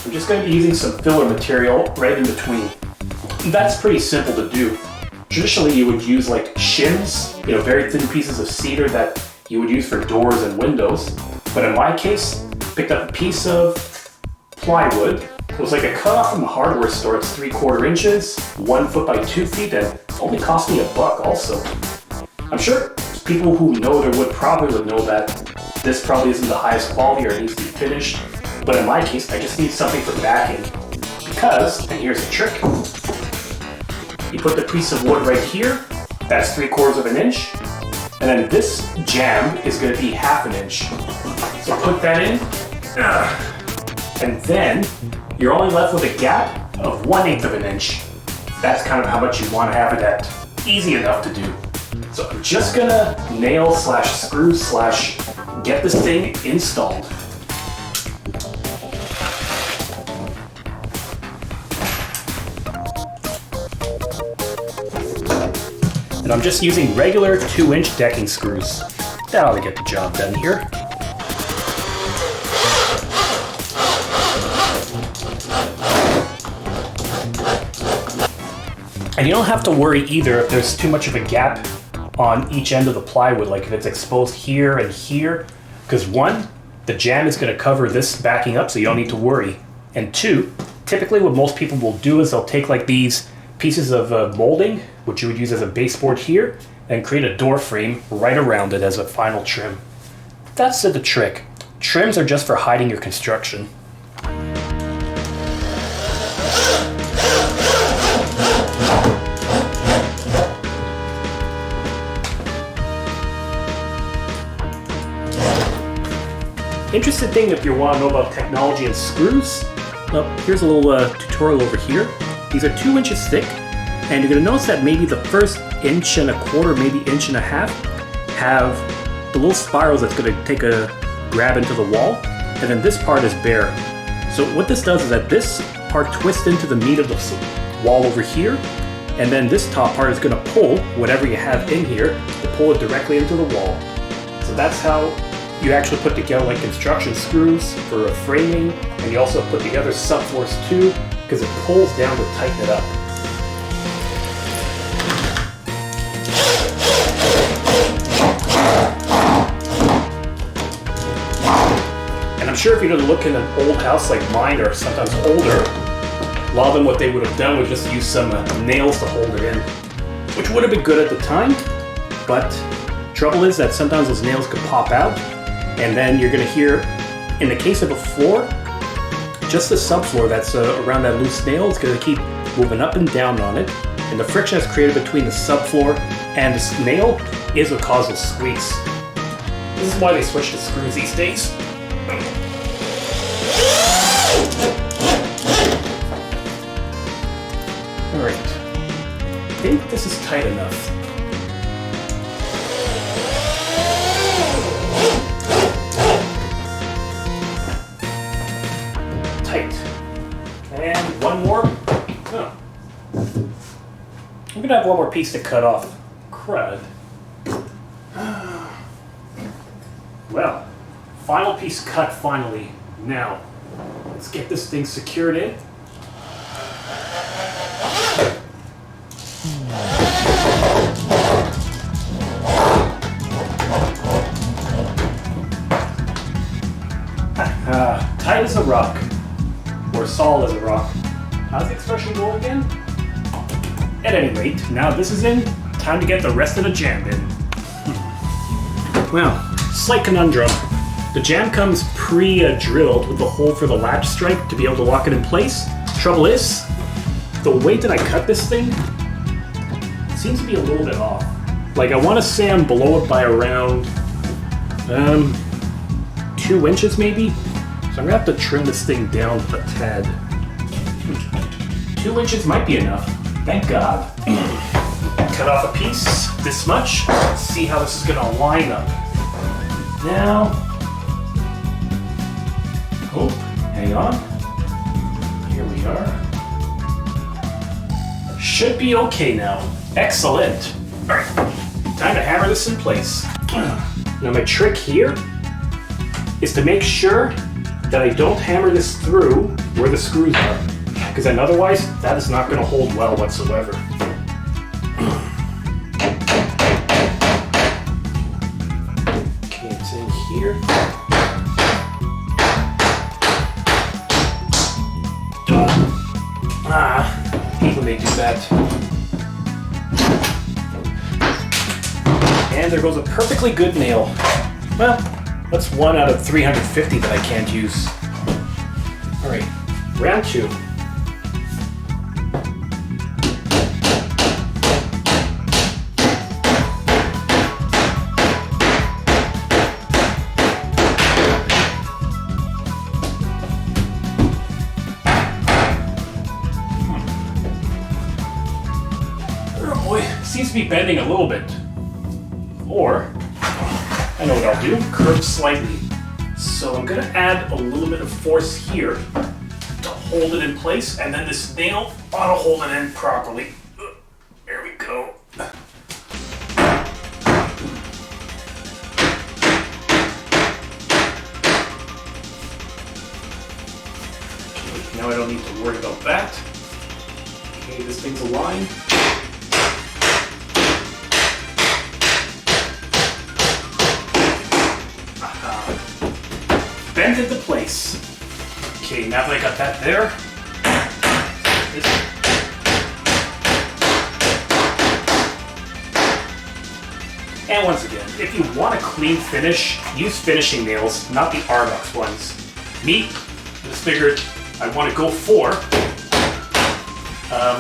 Speaker 1: I'm just going to be using some filler material right in between. That's pretty simple to do. Traditionally, you would use like shims, very thin pieces of cedar that you would use for doors and windows. But in my case, picked up a piece of plywood. It was like a cutoff from the hardware store. It's 3/4 inches, 1 foot by 2 feet, and it only cost me $1 also. I'm sure people who know their wood probably would know that this probably isn't the highest quality or it needs to be finished. But in my case, I just need something for backing. Because, and here's the trick, you put the piece of wood right here, that's 3/4 inch, and then this jamb is going to be 1/2 inch. So put that in, and then you're only left with a gap of 1/8 inch. That's kind of how much you want to have it at. Easy enough to do. So I'm just gonna nail slash screw slash get this thing installed. And I'm just using regular 2-inch decking screws. That ought to get the job done here. And you don't have to worry either if there's too much of a gap on each end of the plywood, like if it's exposed here and here, because 1, the jamb is going to cover this backing up, so you don't need to worry. And 2, typically what most people will do is they'll take like these pieces of molding, which you would use as a baseboard here, and create a door frame right around it as a final trim. That's the trick. Trims are just for hiding your construction. Interesting thing if you want to know about technology and screws, well, here's a little tutorial over here. These are 2 inches thick, and you're going to notice that maybe the first 1.25 inches, maybe 1.5 inches, have the little spirals that's going to take a grab into the wall, and then this part is bare. So what this does is that this part twists into the meat of the wall over here, and then this top part is going to pull whatever you have in here to pull it directly into the wall. So that's how you actually put together like construction screws for framing, and you also put together subfloors too, because it pulls down to tighten it up. And I'm sure if you were to look in an old house like mine, or sometimes older, a lot of them what they would have done was just use some nails to hold it in, which would have been good at the time, but trouble is that sometimes those nails could pop out, and then you're going to hear, in the case of a floor, just the subfloor that's around that loose nail is going to keep moving up and down on it, and the friction that's created between the subfloor and this nail is what causes squeaks. This is why they switch to screws these days. Alright, I think this is tight enough. Tight. And one more. Oh. I'm gonna have one more piece to cut off. Crud. Well, final piece cut finally. Now, let's get this thing secured in. Tight as a rock, or solid as a rock. How's the expression go again? At any rate, now this is in, time to get the rest of the jamb in. Well, slight conundrum. The jamb comes pre-drilled with the hole for the latch strike to be able to lock it in place. Trouble is, the way that I cut this thing seems to be a little bit off. Like, I want to say I'm below it by around 2 inches maybe. So I'm gonna have to trim this thing down a tad. 2 inches might be enough. Thank God. Cut off a piece this much. Let's see how this is gonna line up. Now, oh, hang on. Here we are. Should be okay now. Excellent. All right, time to hammer this in place. Now my trick here is to make sure that I don't hammer this through where the screws are, because then otherwise that is not going to hold well whatsoever. Okay, it's in here. Hate when they do that. And there goes a perfectly good nail. Well, that's 1 out of 350 that I can't use. Alright, round 2. Oh boy, seems to be bending a little bit. Or, I know what I'll do, curve slightly. So I'm gonna add a little bit of force here to hold it in place, and then this nail ought to hold it in properly. There we go. Okay, now I don't need to worry about that. Okay, this thing's aligned. Bent into place. Okay, now that I got that there, and once again, if you want a clean finish, use finishing nails, not the Argox ones. Me, just figured I want to go for,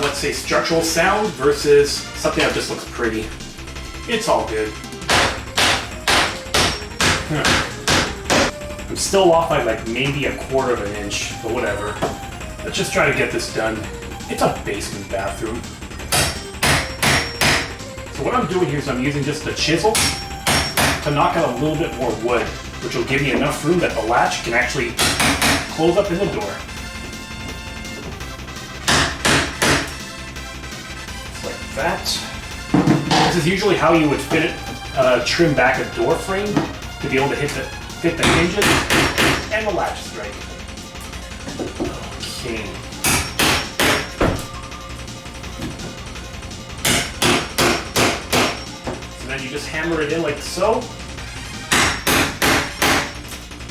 Speaker 1: let's say, structural sound versus something that just looks pretty. It's all good. I'm still off by like maybe 1/4 of an inch, but whatever. Let's just try to get this done. It's a basement bathroom. So what I'm doing here is I'm using just a chisel to knock out a little bit more wood, which will give me enough room that the latch can actually close up in the door. Just like that. This is usually how you would trim back a door frame to be able to fit the hinges and the latch straight. Okay. So then you just hammer it in like so.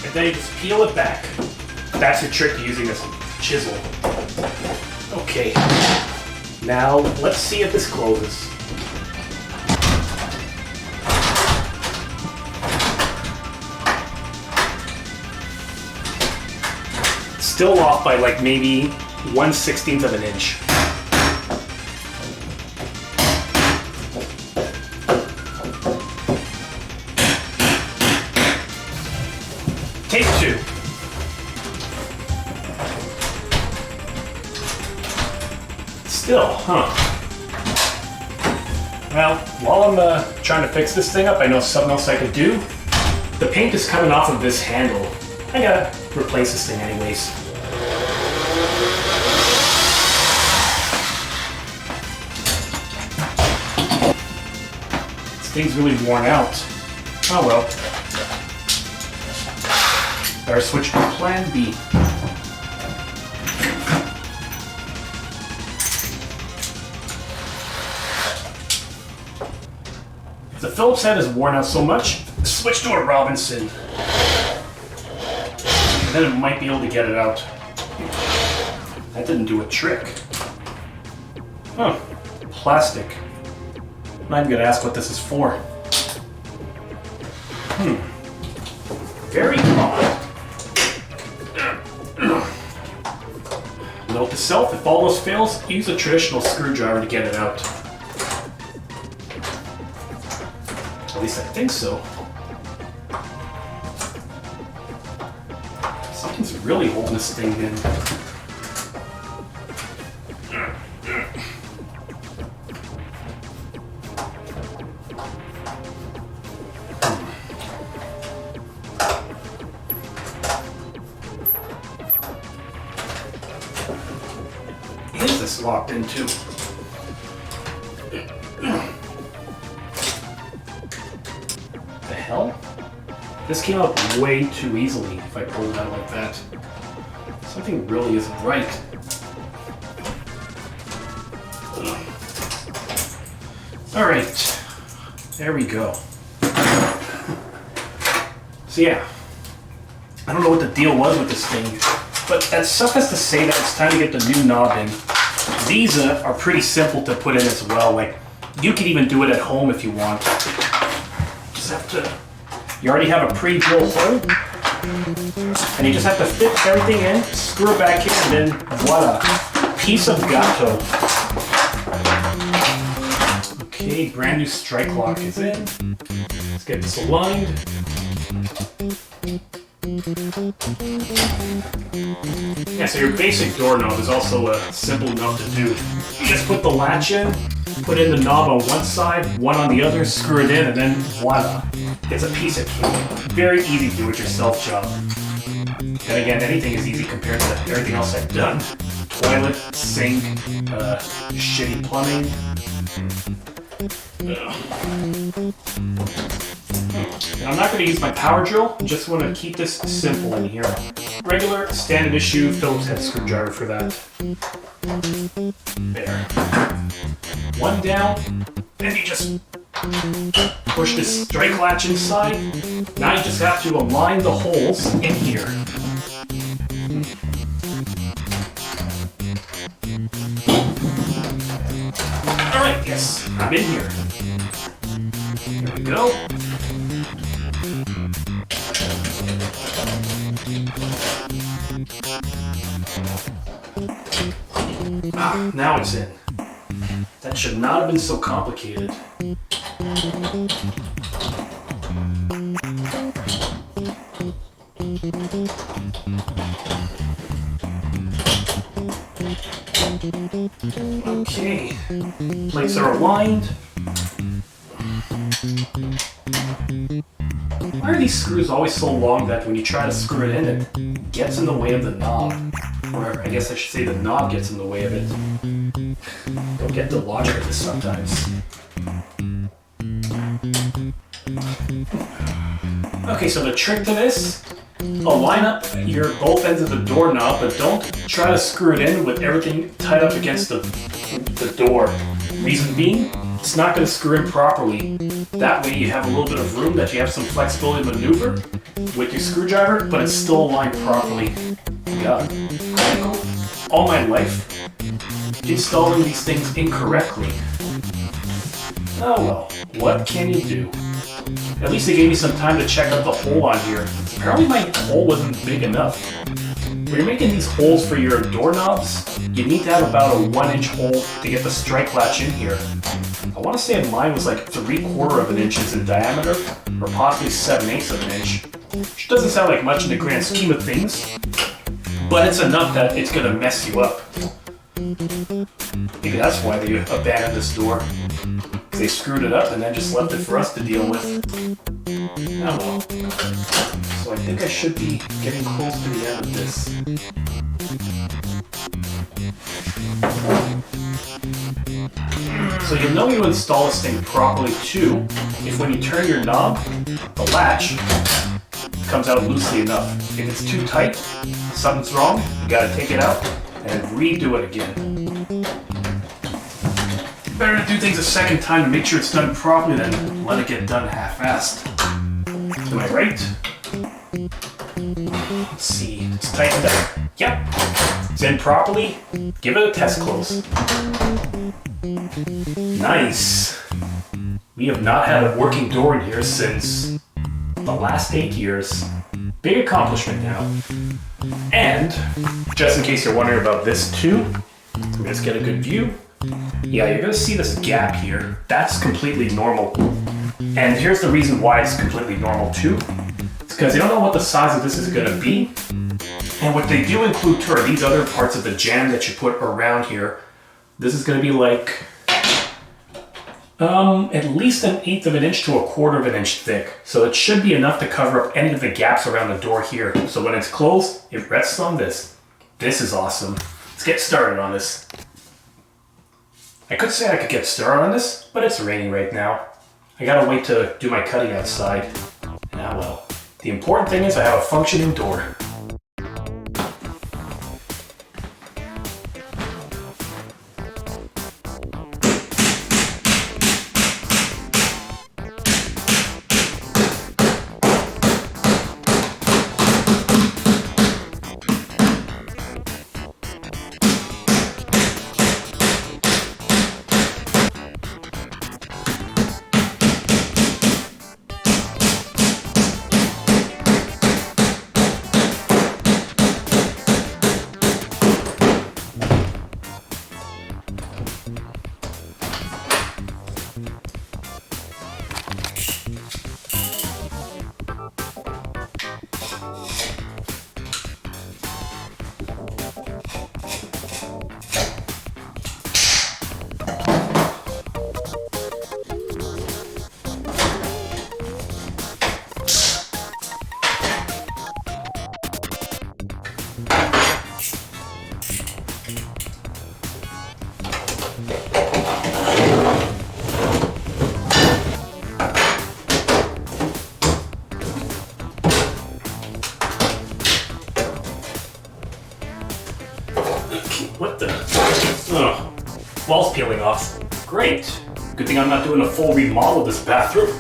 Speaker 1: And then you just peel it back. That's your trick to using this chisel. Okay. Now let's see if this closes. Still off by like maybe 1/16 of an inch. Take 2. Still, huh? Well, while I'm trying to fix this thing up, I know something else I could do. The paint is coming off of this handle. I gotta replace this thing anyways. This thing's really worn out. Oh well. Better switch to plan B. If the Phillips head is worn out so much, switch to a Robinson. And then it might be able to get it out. That didn't do a trick. Huh. Plastic. I'm not even gonna ask what this is for. Very odd. Note to self, if all else fails, use a traditional screwdriver to get it out. At least I think so. Something's really holding this thing in. Is this locked into? The hell? This came out way too easily if I pull it out like that. Something really isn't right. Alright, there we go. So yeah, I don't know what the deal was with this thing, but that suffice to say that it's time to get the new knob in. These are pretty simple to put in as well. Like, you can even do it at home if you want. Just have to, you already have a pre-drilled hole, and you just have to fit everything in, screw it back in, and then voila, piece of gato. Okay, brand new strike lock is in. Let's get this aligned. Yeah, so your basic doorknob is also simple enough to do. You just put the latch in, put in the knob on one side, one on the other, screw it in, and then voila. It's a piece of cake. Very easy do-it-yourself job. And again, anything is easy compared to everything else I've done. Toilet, sink, shitty plumbing. I'm not going to use my power drill, just want to keep this simple in here. Regular, standard issue, Phillips head screwdriver for that. There. One down, and you just push this strike latch inside. Now you just have to align the holes in here. Alright, yes, I'm in here. Here we go. Ah, now it's in. That should not have been so complicated. Okay, plates are aligned. Why are these screws always so long that when you try to screw it in, it gets in the way of the knob? Or I guess I should say the knob gets in the way of it. Don't get the logic of this sometimes. Okay, so the trick to this, align up your both ends of the doorknob, but don't try to screw it in with everything tied up against the door. Reason being, it's not going to screw in properly. That way you have a little bit of room that you have some flexibility to maneuver with your screwdriver, but it's still aligned properly. God, all my life, installing these things incorrectly. Oh well, what can you do? At least they gave me some time to check out the hole on here. Apparently my hole wasn't big enough. When you're making these holes for your doorknobs, you need to have about a 1-inch hole to get the strike latch in here. I want to say mine was like 3/4 of an inch in diameter, or possibly 7/8 of an inch. Which doesn't sound like much in the grand scheme of things, but it's enough that it's going to mess you up. Maybe that's why they abandoned this door. They screwed it up and then just left it for us to deal with. Oh well. So I think I should be getting close to the end of this. So you'll know you install this thing properly too if when you turn your knob, the latch comes out loosely enough. If it's too tight, something's wrong, you gotta take it out and redo it again. Better to do things a second time to make sure it's done properly than let it get done half-assed. Am I right? Let's see, it's tightened up. Yep, it's in properly. Give it a test close. Nice. We have not had a working door in here since the last 8 years. Big accomplishment now. And, just in case you're wondering about this too, let's get a good view. Yeah, you're going to see this gap here. That's completely normal. And here's the reason why it's completely normal too. It's because you don't know what the size of this is going to be. And what they do include too are these other parts of the jam that you put around here. This is going to be like at least 1/8 of an inch to 1/4 of an inch thick. So it should be enough to cover up any of the gaps around the door here. So when it's closed, it rests on this. This is awesome. Let's get started on this. I could say I could get started on this, but it's raining right now. I gotta wait to do my cutting outside. Ah well. The important thing is I have a functioning door. What the? Oh, wall's peeling off. Great. Good thing I'm not doing a full remodel of this bathroom.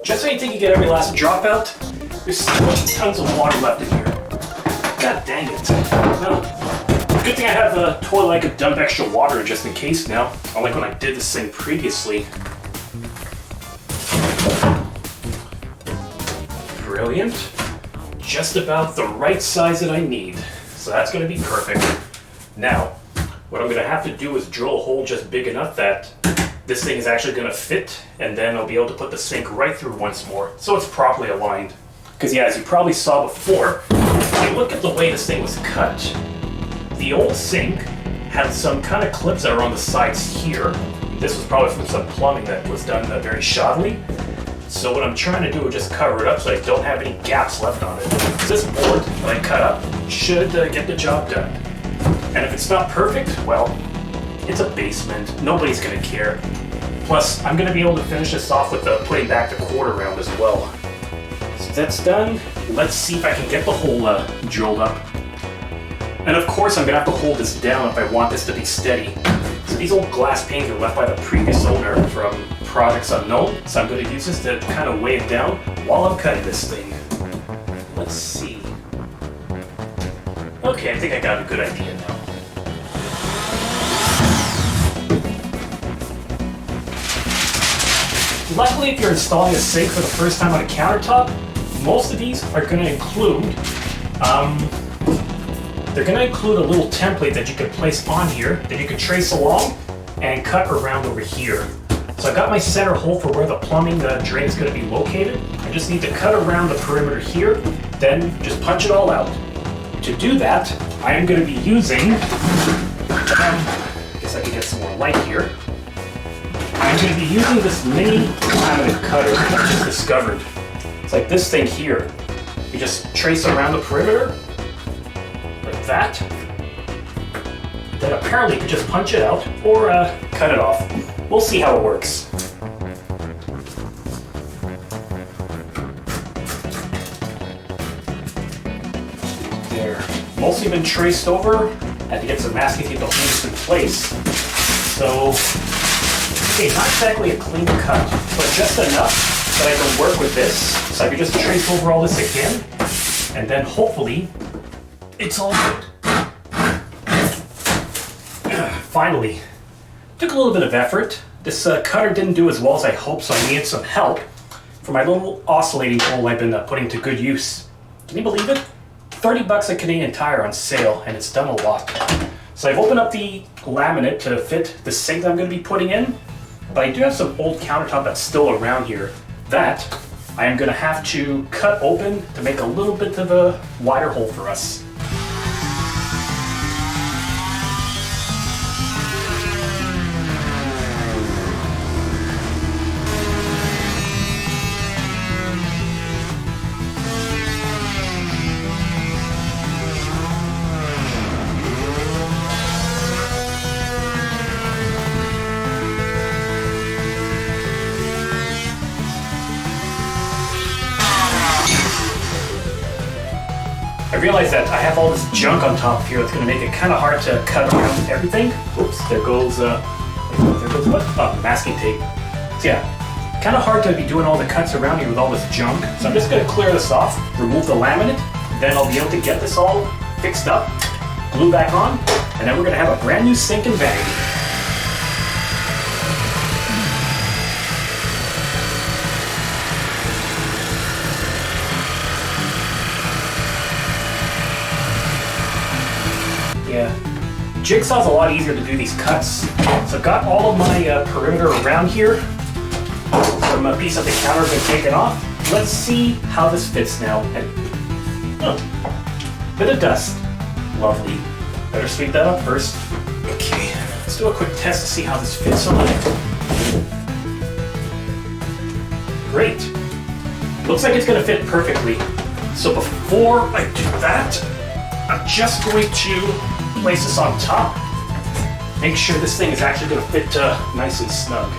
Speaker 1: Just when you think you get every last drop out, there's still tons of water left in here. God dang it. Well, good thing I have a toilet I could dump extra water in just in case now, unlike when I did this thing previously. Brilliant. Just about the right size that I need. So that's going to be perfect. Now, what I'm going to have to do is drill a hole just big enough that this thing is actually going to fit, and then I'll be able to put the sink right through once more, so it's properly aligned. Because yeah, as you probably saw before, if you look at the way this thing was cut, the old sink had some kind of clips that are on the sides here. This was probably from some plumbing that was done very shoddily. So what I'm trying to do is just cover it up so I don't have any gaps left on it. This board that I cut up should get the job done. And if it's not perfect, well, it's a basement. Nobody's going to care. Plus, I'm going to be able to finish this off with putting back the quarter round as well. So that's done. Let's see if I can get the hole drilled up. And of course, I'm going to have to hold this down if I want this to be steady. So these old glass panes were left by the previous owner from Projects Unknown. So I'm going to use this to kind of weigh it down while I'm cutting this thing. Let's see. Okay, I think I got a good idea now. Luckily, if you're installing a sink for the first time on a countertop, most of these are going to include, a little template that you can place on here that you can trace along and cut around over here. So I've got my center hole for where the plumbing drain is going to be located. I just need to cut around the perimeter here, then just punch it all out. To do that, I am going to be using, I guess I can get some more light here. I'm going to be using this mini laminate cutter that I just discovered. It's like this thing here. You just trace around the perimeter, like that. Then apparently you can just punch it out or cut it off. We'll see how it works. There. Mostly been traced over. Had to get some masking tape to hold this in place. So, okay, not exactly a clean cut, but just enough that I can work with this. So I can just trace over all this again, and then hopefully it's all good. Finally, took a little bit of effort. This cutter didn't do as well as I hoped, so I needed some help for my little oscillating hole I've been putting to good use. Can you believe it? 30 bucks a Canadian Tire on sale, and it's done a lot. So I've opened up the laminate to fit the sink that I'm going to be putting in, but I do have some old countertop that's still around here that I am going to have to cut open to make a little bit of a wider hole for us. I realize that I have all this junk on top here that's going to make it kind of hard to cut around everything. Oops, there goes what? Oh, masking tape. So yeah, kind of hard to be doing all the cuts around here with all this junk. So I'm just going to clear this off, remove the laminate, then I'll be able to get this all fixed up, glue back on, and then we're going to have a brand new sink and vanity. Yeah, Jigsaw's a lot easier to do these cuts. So I've got all of my perimeter around here. Some piece of the counter has been taken off. Let's see how this fits now. And, bit of dust. Lovely. Better sweep that up first. Okay, let's do a quick test to see how this fits on. Great. Looks like it's going to fit perfectly. So before I do that, I'm just going to place this on top. Make sure this thing is actually going to fit nice and snug.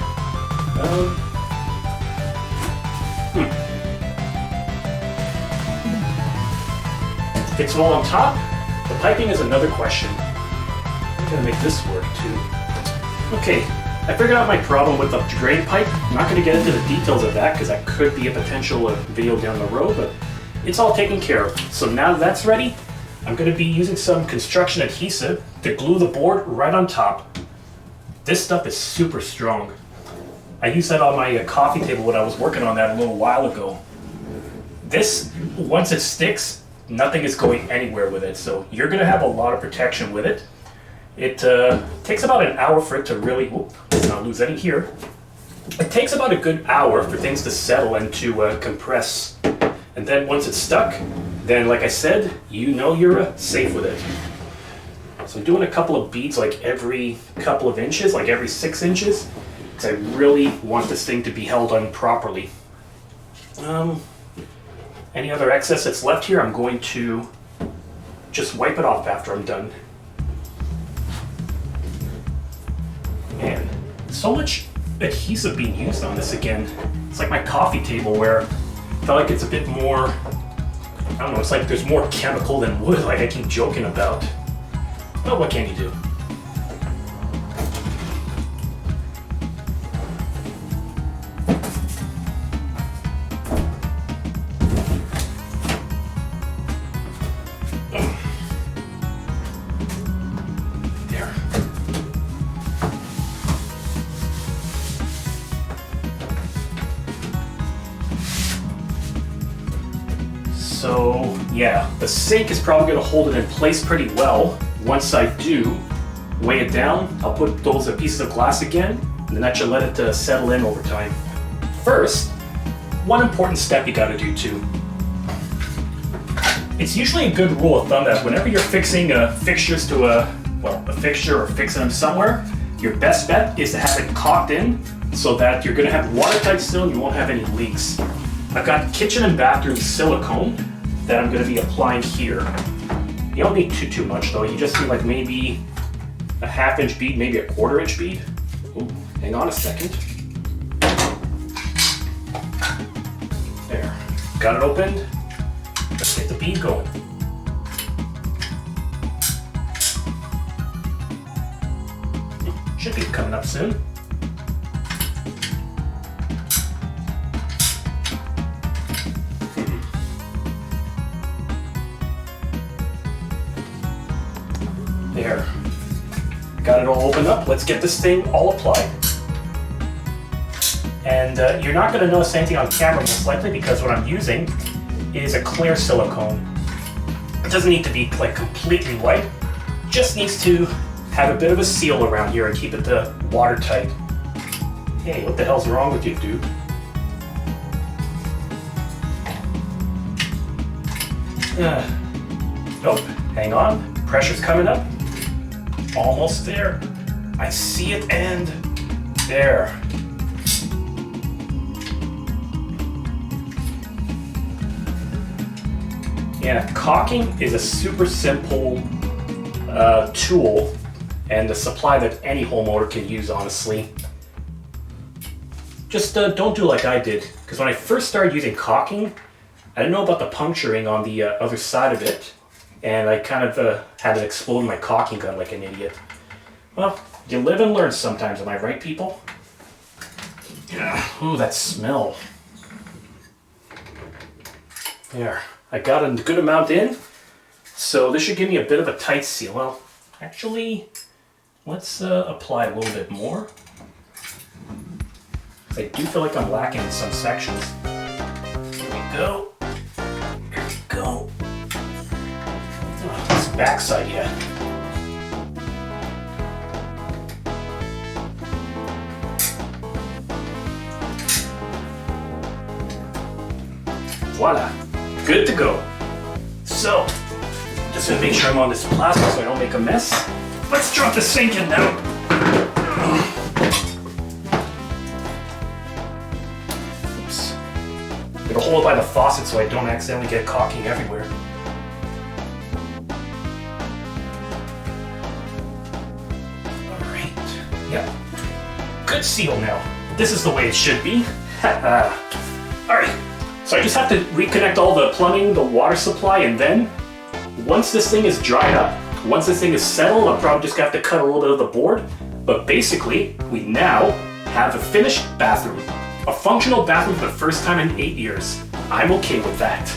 Speaker 1: Fits well on top. The piping is another question. I'm going to make this work too. Okay, I figured out my problem with the drain pipe. I'm not going to get into the details of that because that could be a potential video down the road, but it's all taken care of. So now that that's ready, I'm going to be using some construction adhesive to glue the board right on top. This stuff is super strong. I used that on my coffee table when I was working on that a little while ago. This, once it sticks, nothing is going anywhere with it, so you're going to have a lot of protection with it. It takes about an hour for it to really, let's not lose any here. It takes about a good hour for things to settle and to compress. And then once it's stuck, then like I said, you know you're safe with it. So I'm doing a couple of beads like every couple of inches, like every 6 inches, because I really want this thing to be held on properly. Any other excess that's left here, I'm going to just wipe it off after I'm done. Man, so much adhesive being used on this again. It's like my coffee table where I felt like it's a bit more, I don't know, it's like there's more chemical than wood, like I keep joking about. But what can you do? There. So yeah, the sink is probably going to hold it in place pretty well. Once I do weigh it down, I'll put those pieces of glass again, and then that should let it settle in over time. First, one important step you got to do too. It's usually a good rule of thumb that whenever you're fixing fixtures to a fixture or fixing them somewhere, your best bet is to have it caulked in so that you're going to have watertight seal and you won't have any leaks. I've got kitchen and bathroom silicone that I'm going to be applying here. You don't need too much though, you just need like maybe a 1/2 inch bead, maybe a 1/4 inch bead. Ooh, hang on a second. There, got it opened. Let's get the bead going. Should be coming up soon. There. Got it all opened up. Let's get this thing all applied. And you're not going to notice anything on camera most likely because what I'm using is a clear silicone. It doesn't need to be like completely white. Just needs to have a bit of a seal around here and keep it watertight. Hey, what the hell's wrong with you, dude? Nope, hang on. Pressure's coming up. Almost there. I see it, and there. Yeah, caulking is a super simple tool and a supply that any homeowner can use, honestly. Just don't do like I did, because when I first started using caulking, I didn't know about the puncturing on the other side of it, and I kind of had it explode in my caulking gun like an idiot. Well, you live and learn sometimes, am I right, people? Yeah. Ooh, that smell. There, I got a good amount in, so this should give me a bit of a tight seal. Well, actually, let's apply a little bit more. I do feel like I'm lacking in some sections. Here we go. Here we go. Oh, this backside yet. Voila, good to go. So, just gonna make sure I'm on this plastic so I don't make a mess. Let's drop the sink in now. Oops. Gonna hold it by the faucet so I don't accidentally get caulking everywhere. Alright, yep. Good seal now. This is the way it should be. Alright. So I just have to reconnect all the plumbing, the water supply, and then once this thing is dried up, once this thing is settled, I'll probably just have to cut a little bit of the board. But basically, we now have a finished bathroom. A functional bathroom for the first time in 8 years. I'm okay with that.